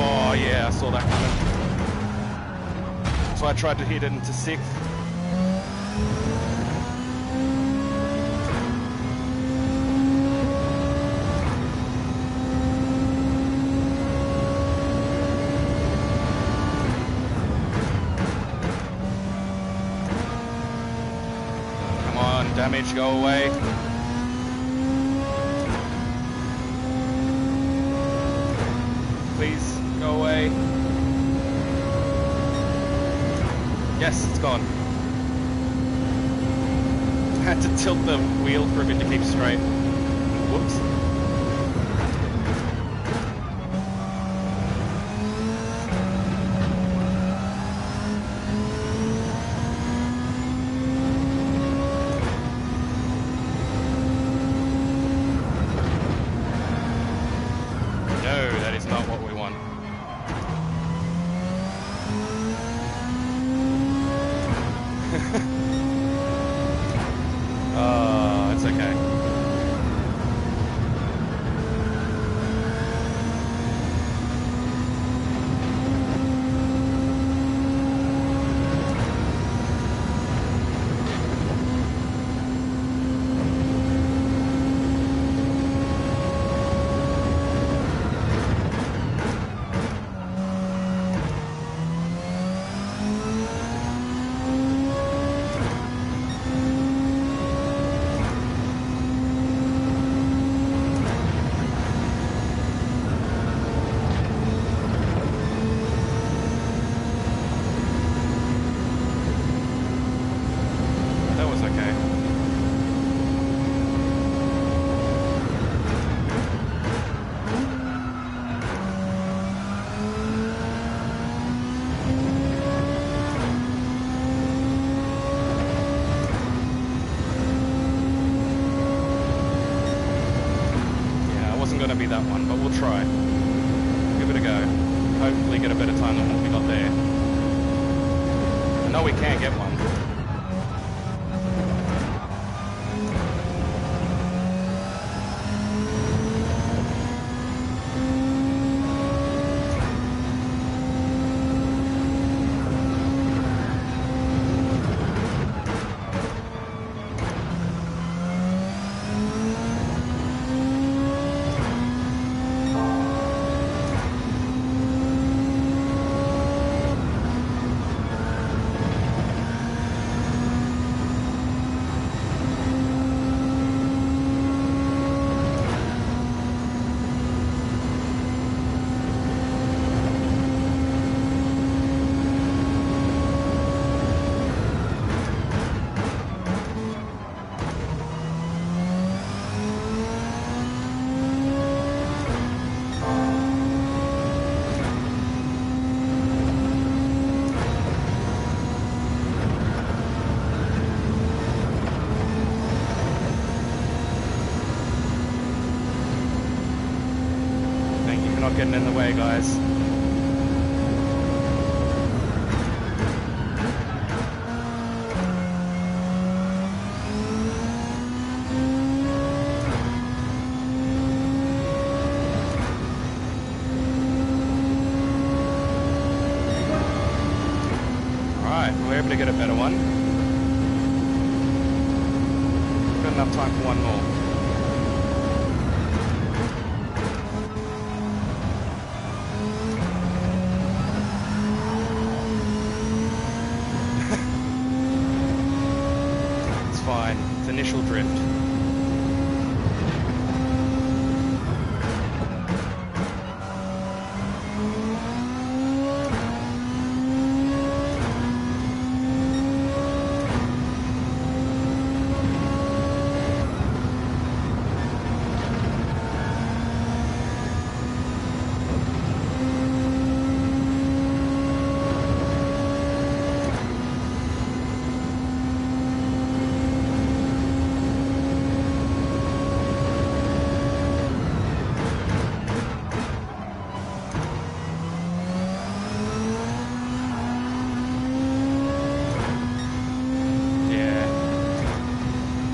Oh yeah, I saw that coming. So I tried to hit it into sixth. Come on, damage, go away. Please, go away. Yes, it's gone. I had to tilt the wheel for a bit to keep straight. Whoops. No, that is not what we want. It's okay. Going to be that one, but we'll try. Give it a go. Hopefully get a better time than what we got there. I know we can get one. getting in the way, guys. Alright, we're able to get a better one. Got enough time for one more. Initial drift.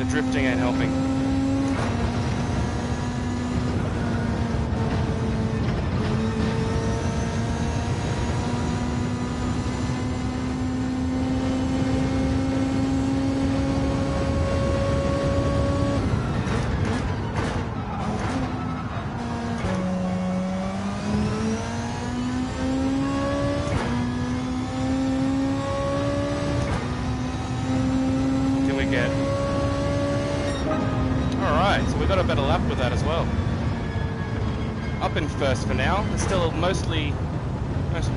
Drifting ain't helping. Can we get... Alright, so we got a better lap with that as well. Up in first for now. There's still mostly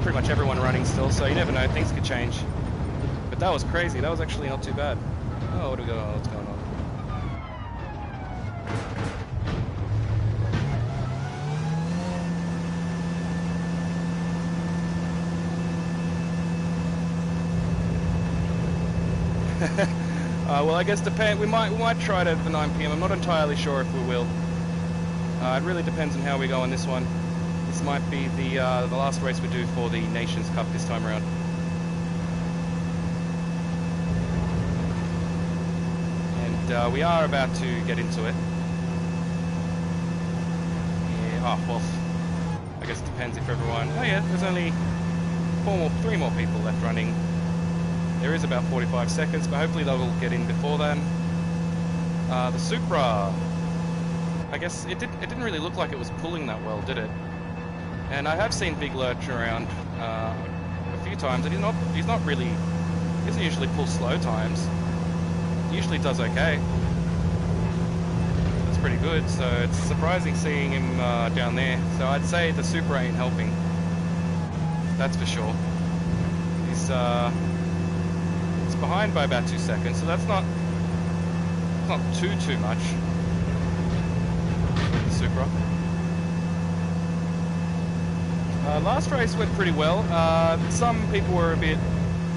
pretty much everyone running still, so you never know, things could change. But that was crazy, that was actually not too bad. Oh, what do we got? What's going on? Well, I guess we might try it at the 9 PM. I'm not entirely sure if we will. It really depends on how we go on this one. This might be the last race we do for the Nations Cup this time around. And we are about to get into it. Yeah, oh, well, I guess it depends if everyone... Oh yeah, there's only 3 more people left running. There is about 45 seconds, but hopefully they will get in before then. The Supra, I guess it didn't really look like it was pulling that well, did it? And I have seen Big Lurch around a few times, and he doesn't usually pull slow times. He usually does okay. That's pretty good. So it's surprising seeing him down there. So I'd say the Supra ain't helping. That's for sure. He's behind by about 2 seconds, so that's not too much. The Supra. Last race went pretty well. Some people were a bit,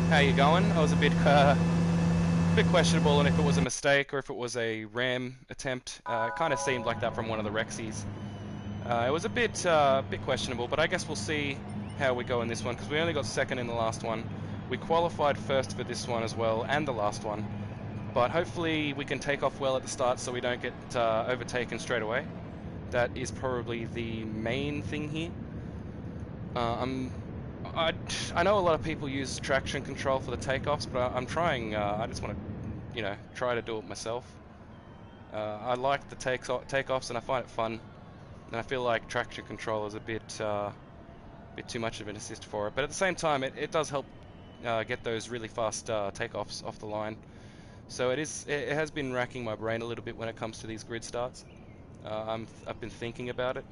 how you going? I was a bit questionable on if it was a mistake or if it was a ram attempt. It kind of seemed like that from one of the Rexies. It was a bit questionable, but I guess we'll see how we go in this one, because we only got second in the last one. We qualified first for this one as well, and the last one. But hopefully we can take off well at the start so we don't get overtaken straight away. That is probably the main thing here. I know a lot of people use traction control for the takeoffs, but I'm trying, I just want to, try to do it myself. I like the takeoffs and I find it fun. And I feel like traction control is a bit too much of an assist for it. But at the same time, it does help get those really fast takeoffs off the line. So it has been racking my brain a little bit when it comes to these grid starts. I've been thinking about it,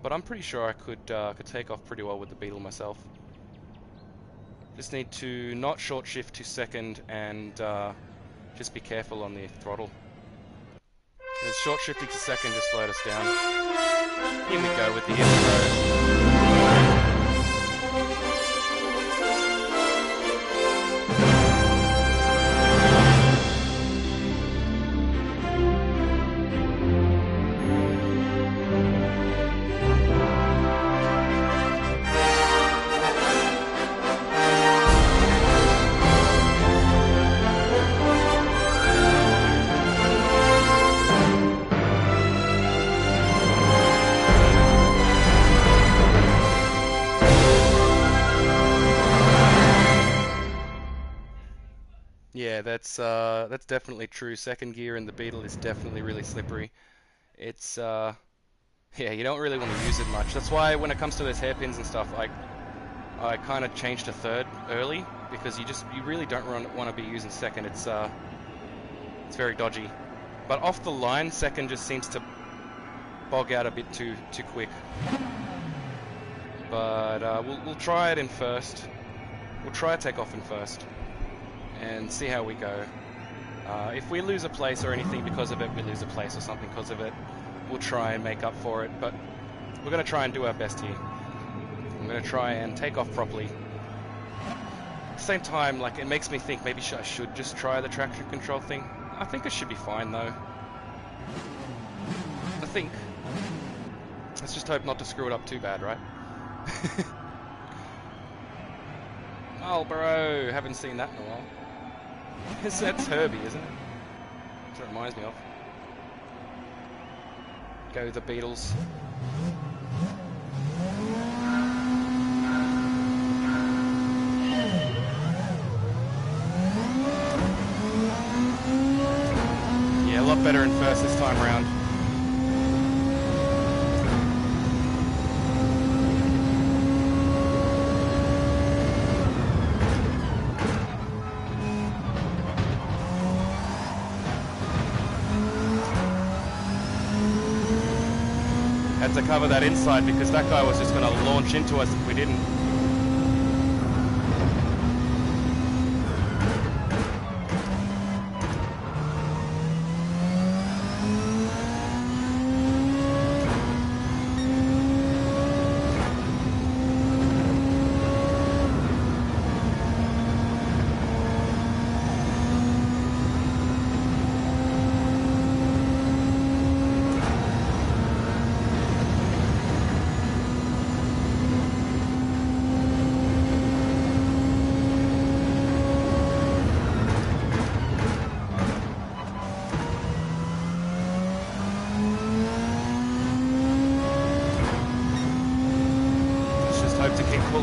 but I'm pretty sure I could take off pretty well with the Beetle myself. Just need to not short shift to second and just be careful on the throttle. Because short shifting to second just slowed us down. Here we go with the intro. Yeah, that's definitely true. Second gear in the Beetle is definitely really slippery. It's yeah, you don't really want to use it much. That's why when it comes to those hairpins and stuff, I kind of changed to third early because you really don't want to be using second. It's very dodgy. But off the line, second just seems to bog out a bit too quick. But we'll try it in first. We'll try take off in first and see how we go. If we lose a place or anything because of it, we lose a place or something because of it, we'll try and make up for it. But we're going to try and do our best here. I'm going to try and take off properly. At the same time, like, it makes me think maybe I should just try the traction control thing. I think it should be fine though. I think. Let's just hope not to screw it up too bad, right? Marlboro! Haven't seen that in a while. That's Herbie, isn't it? That's what it reminds me of. Go the Beatles. Yeah, a lot better in first this time around. Had to cover that inside because that guy was just going to launch into us if we didn't.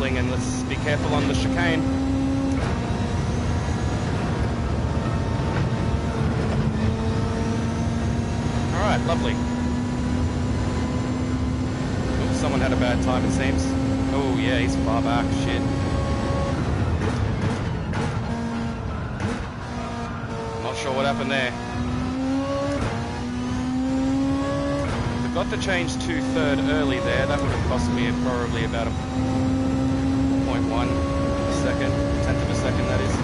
And let's be careful on the chicane. Alright, lovely. Oops, someone had a bad time, it seems. Oh yeah, he's far back, shit. Not sure what happened there. Forgot to change to third early there. That would have cost me probably about a 0.1 second, tenth of a second that is.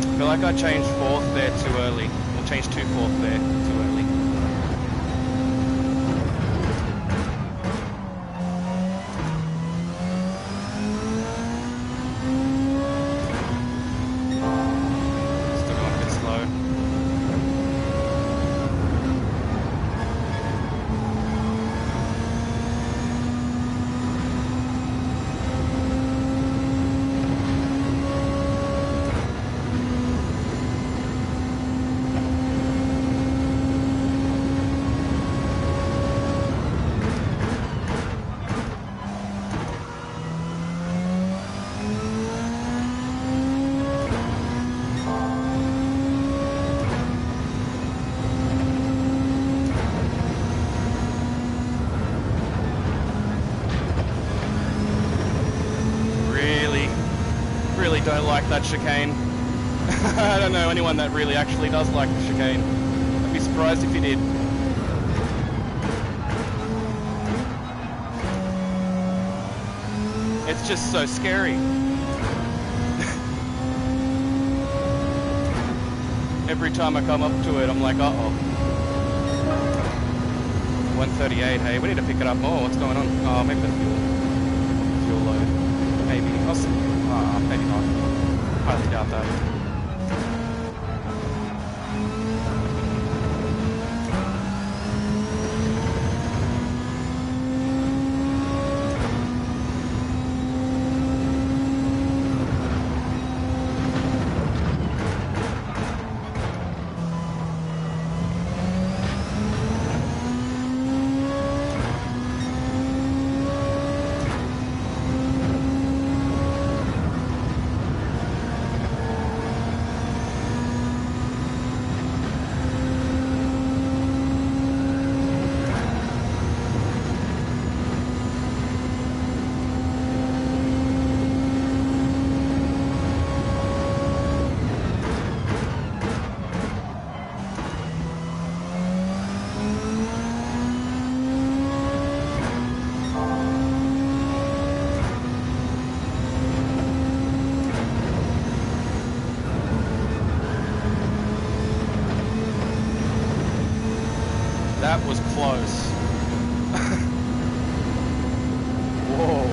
I feel like I changed fourth there too early. Or changed to fourth there too early. Don't like that chicane. I don't know anyone that really actually does like the chicane. I'd be surprised if you did. It's just so scary. Every time I come up to it, I'm like, uh-oh. 138, hey, we need to pick it up more. What's going on? Oh, maybe the fuel load. Maybe. Maybe not. Highly doubt that. That was close. Whoa.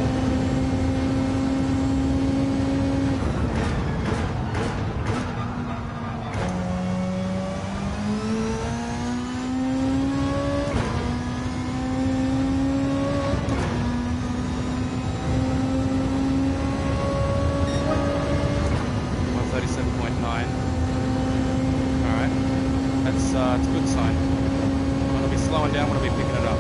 It's a good sign. When I'll be slowing down, when I'll be picking it up.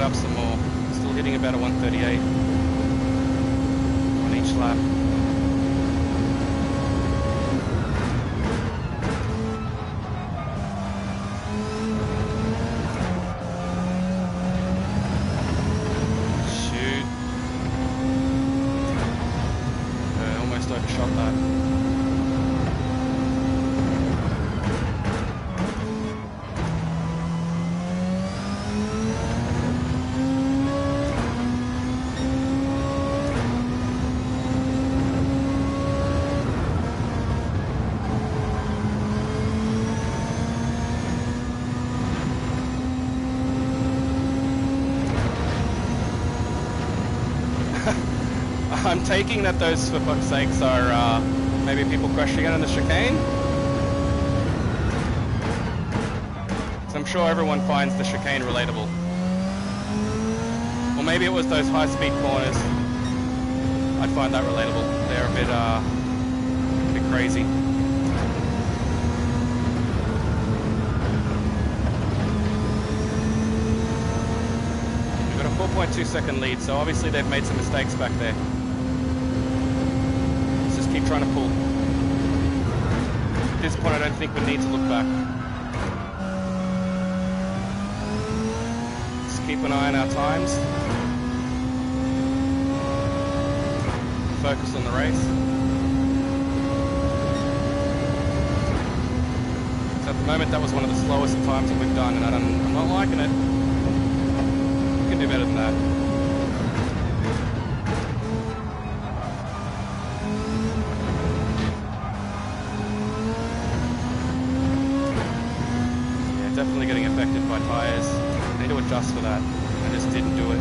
Up some more. Still hitting about a 138 on each lap. Shoot. Almost overshot that. I'm taking that those, for fuck's sakes, are maybe people crashing out on the chicane. So I'm sure everyone finds the chicane relatable. Or maybe it was those high-speed corners. I'd find that relatable. They're a bit crazy. We've got a 4.2 second lead, so obviously they've made some mistakes back there. Keep trying to pull. At this point, I don't think we need to look back. Just keep an eye on our times. Focus on the race. So at the moment, that was one of the slowest times that we've done, and I'm not liking it. We can do better than that. Definitely getting affected by tyres. I need to adjust for that. I just didn't do it.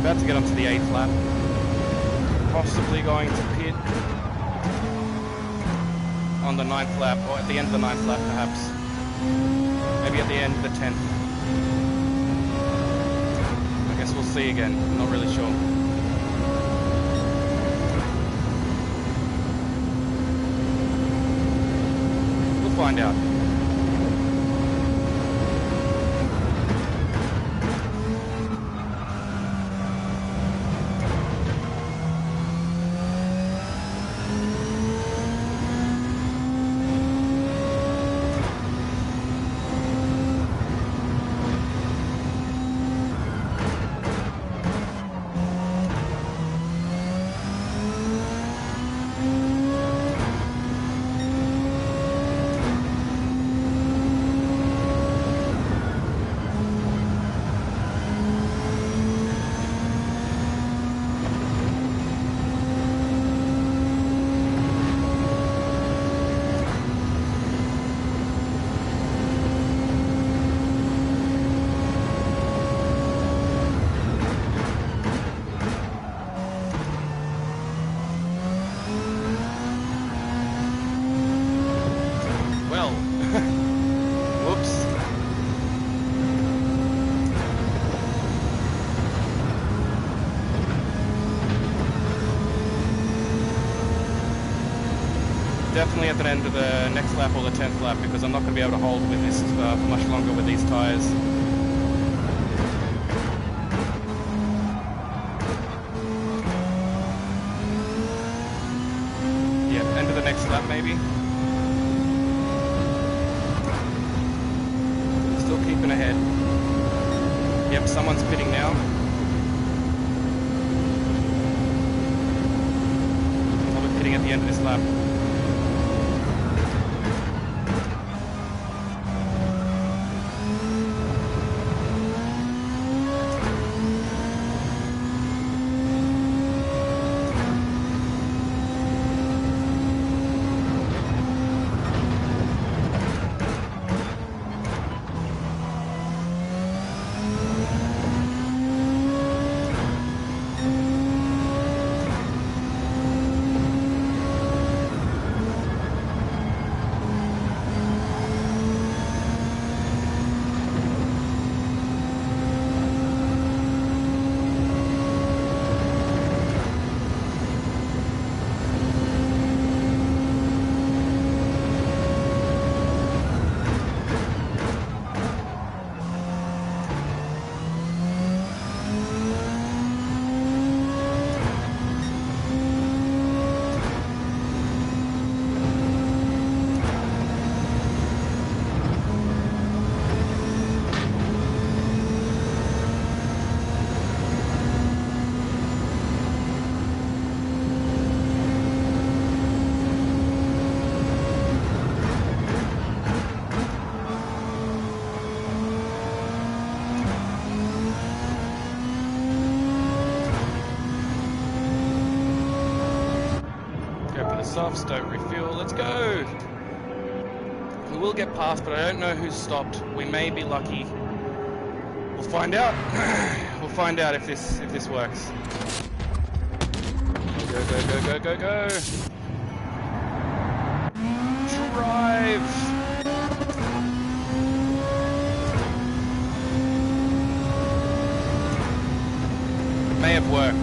about to get onto the 8th lap. Possibly going to pit on the 9th lap, or at the end of the 9th lap perhaps. Maybe at the end of the 10th. I guess we'll see again, I'm not really sure. We'll find out. Definitely at the end of the next lap or the 10th lap, because I'm not going to be able to hold with this for much longer with these tyres. Yeah, end of the next lap maybe. Still keeping ahead. Yep, someone's pitting now. I'll be pitting at the end of this lap. Softs, don't refuel, let's go! We will get past, but I don't know who's stopped. We may be lucky. We'll find out. We'll find out if this works. Go, go, go, go, go, go! Drive! May have worked.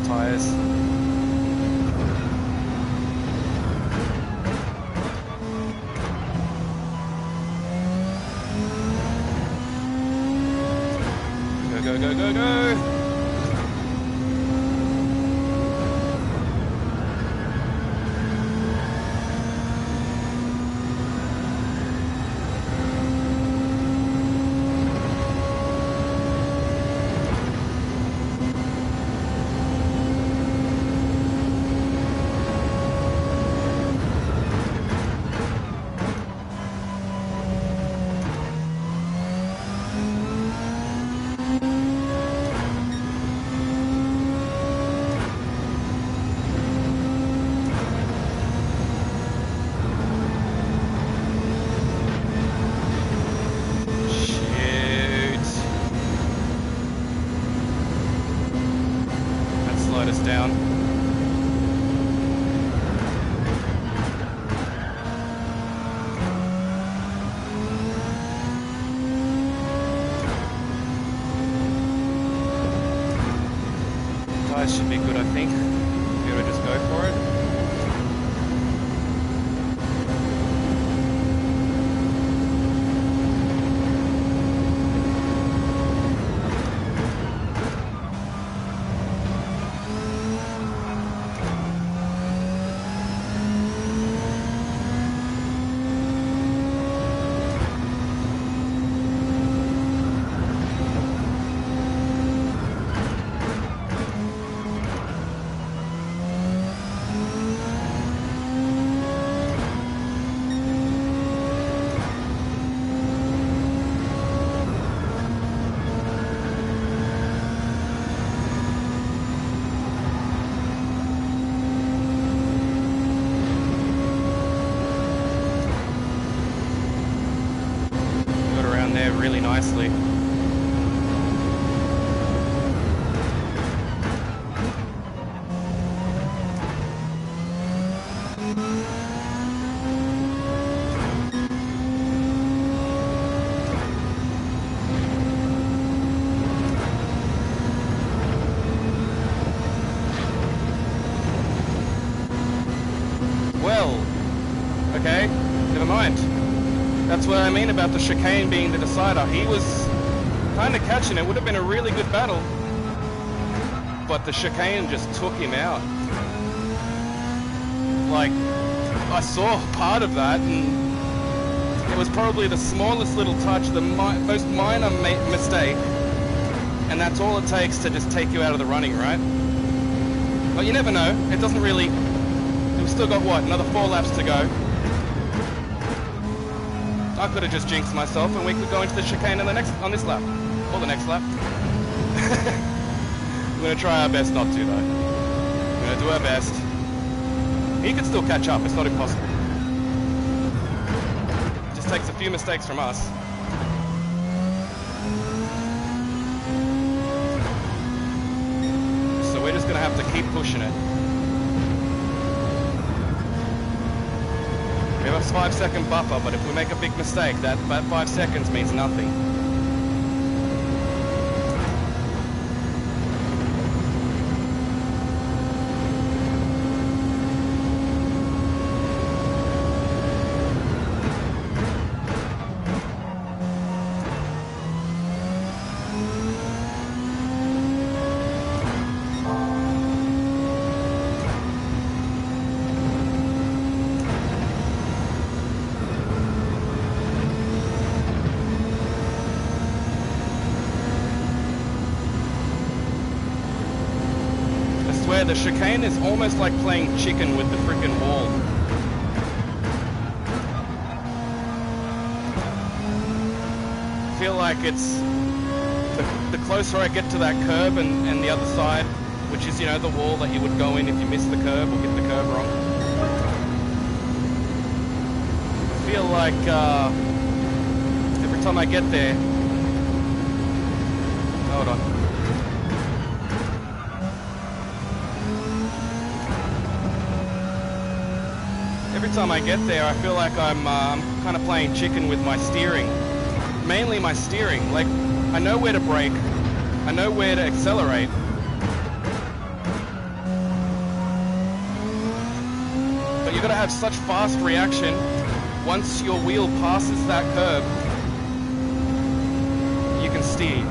Tires. Go, go, go, go, go! That should be good, I think. Be able to just go for it. Really nicely. Well, okay, never mind. That's what I mean about the chicane being the decider. He was kind of catching it. Would have been a really good battle. But the chicane just took him out. Like, I saw part of that, and it was probably the smallest little touch, the most minor mistake. And that's all it takes to just take you out of the running, right? But you never know. It doesn't really... We've still got, what, another 4 laps to go. I could have just jinxed myself and we could go into the chicane on this lap. Or the next lap. We're going to try our best not to, though. We're going to do our best. He could still catch up, it's not impossible. It just takes a few mistakes from us. So we're just going to have to keep pushing it. We have a 5-second buffer, but if we make a big mistake, that 5 seconds means nothing. The chicane is almost like playing chicken with the freaking wall. I feel like it's the closer I get to that curb and the other side, which is, you know, the wall that you would go in if you miss the curb or get the curb wrong. I feel like every time I get there... Hold on. Every time I get there, I feel like I'm kind of playing chicken with my steering. Mainly my steering. Like, I know where to brake. I know where to accelerate. But you've got to have such fast reaction once your wheel passes that curb. You can steer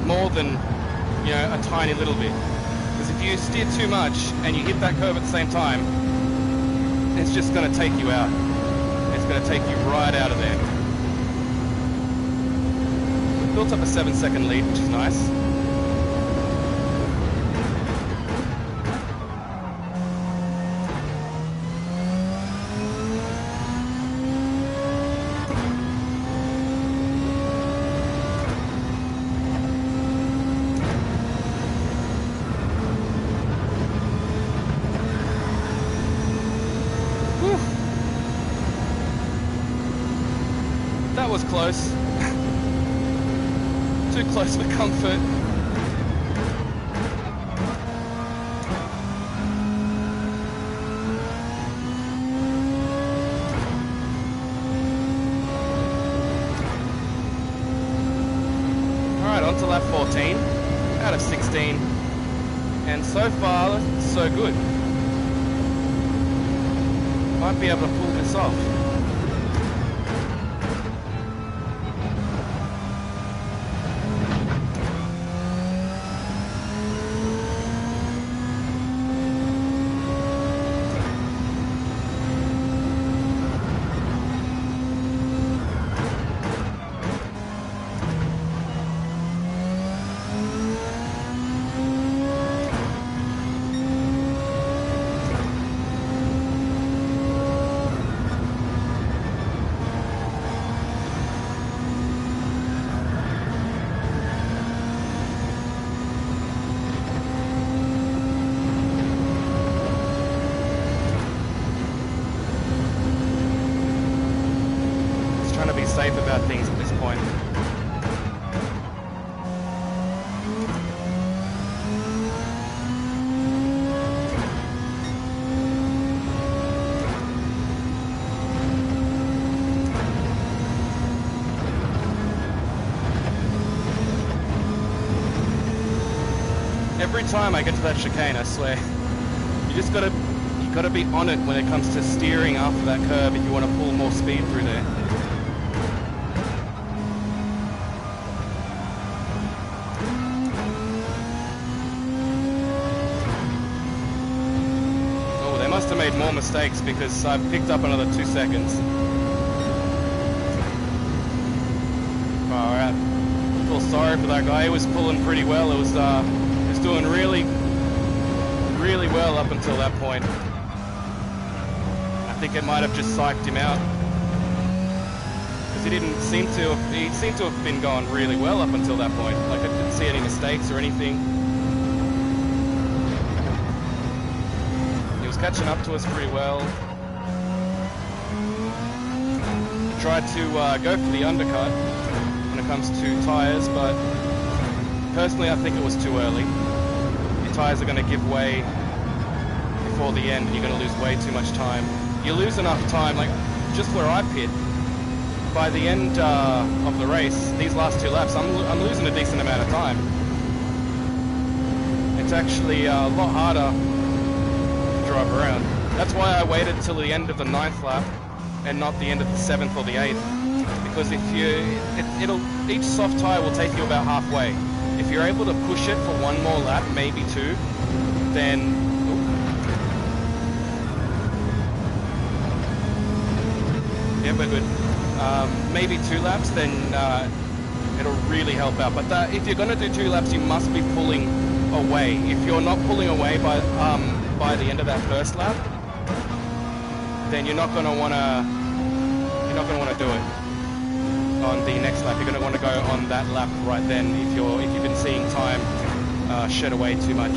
more than, you know, a tiny little bit. Because if you steer too much and you hit that curb at the same time, it's just going to take you out. It's going to take you right out of there. We've built up a 7-second lead, which is nice. That was close. Too close for comfort. Alright, on to lap 14 out of 16. And so far, so good. Might be able to pull this off. Safe about things at this point. Every time I get to that chicane, I swear, you gotta be on it when it comes to steering after that curve if you want to pull more speed through there. Must have made more mistakes because I picked up another 2 seconds. Alright. I feel sorry for that guy. He was pulling pretty well. He was doing really well up until that point. I think it might have just psyched him out. Because he seemed to have been going really well up until that point. Like I didn't see any mistakes or anything. Catching up to us pretty well. Tried to go for the undercut when it comes to tyres, but personally I think it was too early. Your tyres are going to give way before the end and you're going to lose way too much time. You lose enough time, like just where I pit, by the end of the race, these last 2 laps, I'm losing a decent amount of time. It's actually a lot harder drive around. That's why I waited till the end of the 9th lap and not the end of the 7th or the 8th, because if each soft tire will take you about halfway. If you're able to push it for 1 more lap, maybe 2, then yeah, we're good. Maybe 2 laps, then it'll really help out. But if you're going to do 2 laps, you must be pulling away. If you're not pulling away by the end of that first lap, then you're not going to want to do it on the next lap. You're going to want to go on that lap right then if you've been seeing time shed away too much.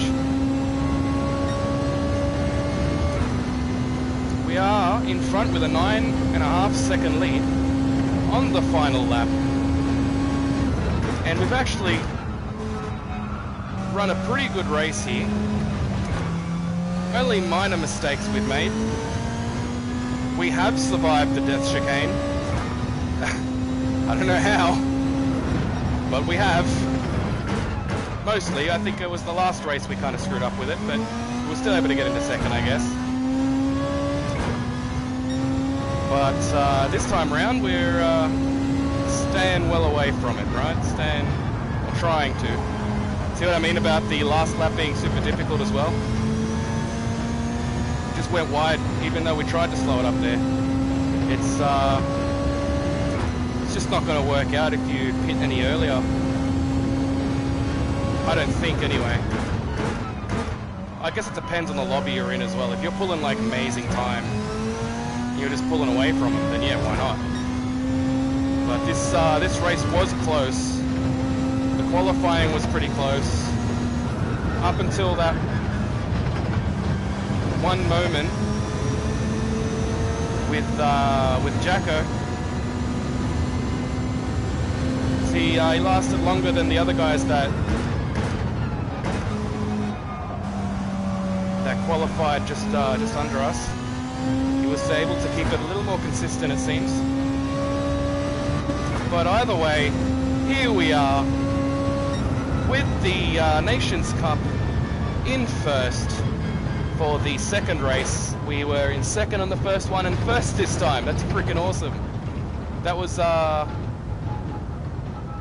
We are in front with a 9.5 second lead on the final lap, and we've actually run a pretty good race here. Only minor mistakes we've made. We have survived the death chicane. I don't know how, but we have. Mostly, I think it was the last race we kind of screwed up with it, but we're still able to get into second, I guess. But this time round, we're staying well away from it, right? Trying to. See what I mean about the last lap being super difficult as well? Just went wide, even though we tried to slow it up there. It's just not going to work out if you pit any earlier. I don't think, anyway. I guess it depends on the lobby you're in as well. If you're pulling like amazing time, and you're just pulling away from them, then yeah, why not? But this race was close. The qualifying was pretty close. Up until that one moment with Jacko. See, he lasted longer than the other guys that qualified just under us. He was able to keep it a little more consistent, it seems. But either way, here we are with the Nations Cup in first for the second race. We were in second on the first one and first this time. That's freaking awesome. That was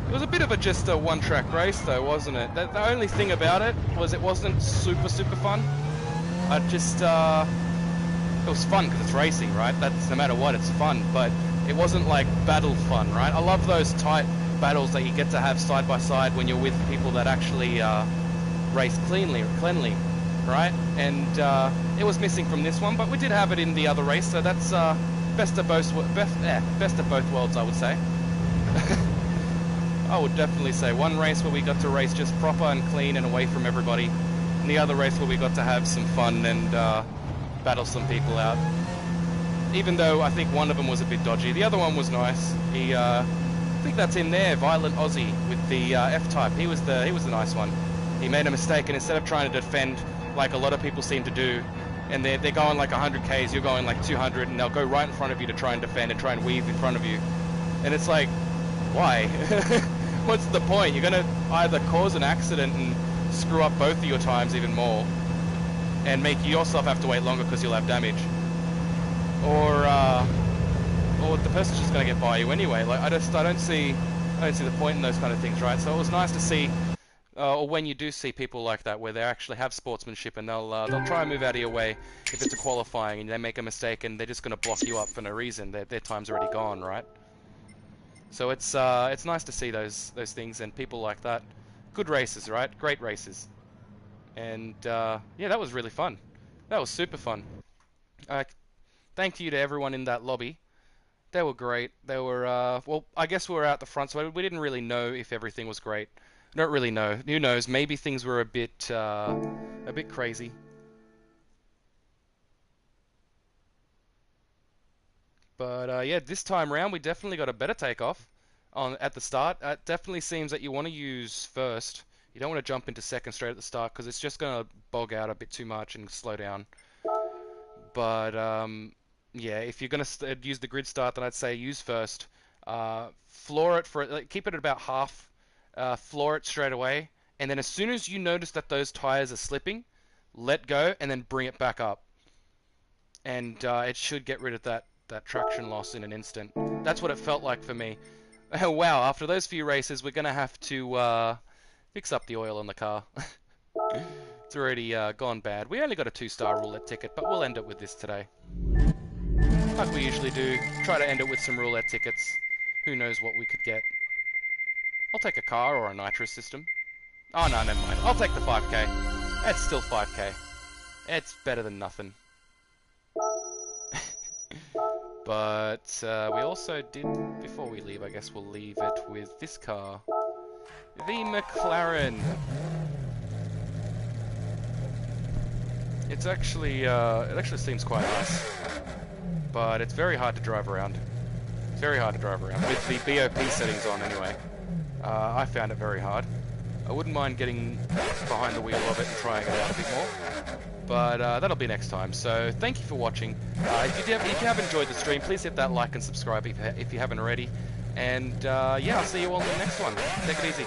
it was a bit of just a one-track race though, wasn't it? The only thing about it was it wasn't super fun. I just it was fun because it's racing, right? That's no matter what, it's fun, but it wasn't like battle fun, right? I love those tight battles that you get to have side by side when you're with people that actually race cleanly, right? And it was missing from this one, but we did have it in the other race, so that's best of both worlds, I would say. I would definitely say one race where we got to race just proper and clean and away from everybody, and the other race where we got to have some fun and battle some people out. Even though I think one of them was a bit dodgy, the other one was nice. He, I think that's in there, Violent Aussie with the F-Type. He was the nice one. He made a mistake, and instead of trying to defend like a lot of people seem to do, and they're going like 100 Ks, you're going like 200, and they'll go right in front of you to try and defend and try and weave in front of you, and it's like, why? What's the point? You're gonna either cause an accident and screw up both of your times even more, and make yourself have to wait longer because you'll have damage, or the person's just gonna get by you anyway. Like I don't see the point in those kind of things, right? So it was nice to see, or when you do see people like that, where they actually have sportsmanship and they'll try and move out of your way if it's a qualifying and they make a mistake and they're just gonna block you up for no reason. Their time's already gone, right? So it's nice to see those things and people like that. Good races, right? Great races. And yeah, that was really fun. That was super fun. Thank you to everyone in that lobby. They were great. They were well, I guess we were out the front, so we didn't really know if everything was great. I don't really know. Who knows? Maybe things were a bit crazy. But yeah, this time round we definitely got a better takeoff at the start. It definitely seems that you want to use first. You don't want to jump into second straight at the start because it's just going to bog out a bit too much and slow down. But yeah, if you're going to use the grid start, then I'd say use first. Floor it for like, keep it at about half. Floor it straight away, and then as soon as you notice that those tires are slipping, let go and then bring it back up. And it should get rid of that traction loss in an instant. That's what it felt like for me. Oh wow, after those few races we're gonna have to fix up the oil on the car. It's already gone bad. We only got a 2-star roulette ticket, but we'll end it with this today. Like we usually do, try to end it with some roulette tickets. Who knows what we could get. I'll take a car or a nitrous system. Oh no, never mind. I'll take the 5k. It's still 5k. It's better than nothing. But we also did, before we leave, I guess we'll leave it with this car. The McLaren. It's actually, it actually seems quite nice. But it's very hard to drive around. It's very hard to drive around, with the BOP settings on anyway. I found it very hard. I wouldn't mind getting behind the wheel of it and trying it out a bit more. But that'll be next time. So thank you for watching. If you have enjoyed the stream, please hit that like and subscribe if you haven't already. And yeah, I'll see you all in the next one. Take it easy.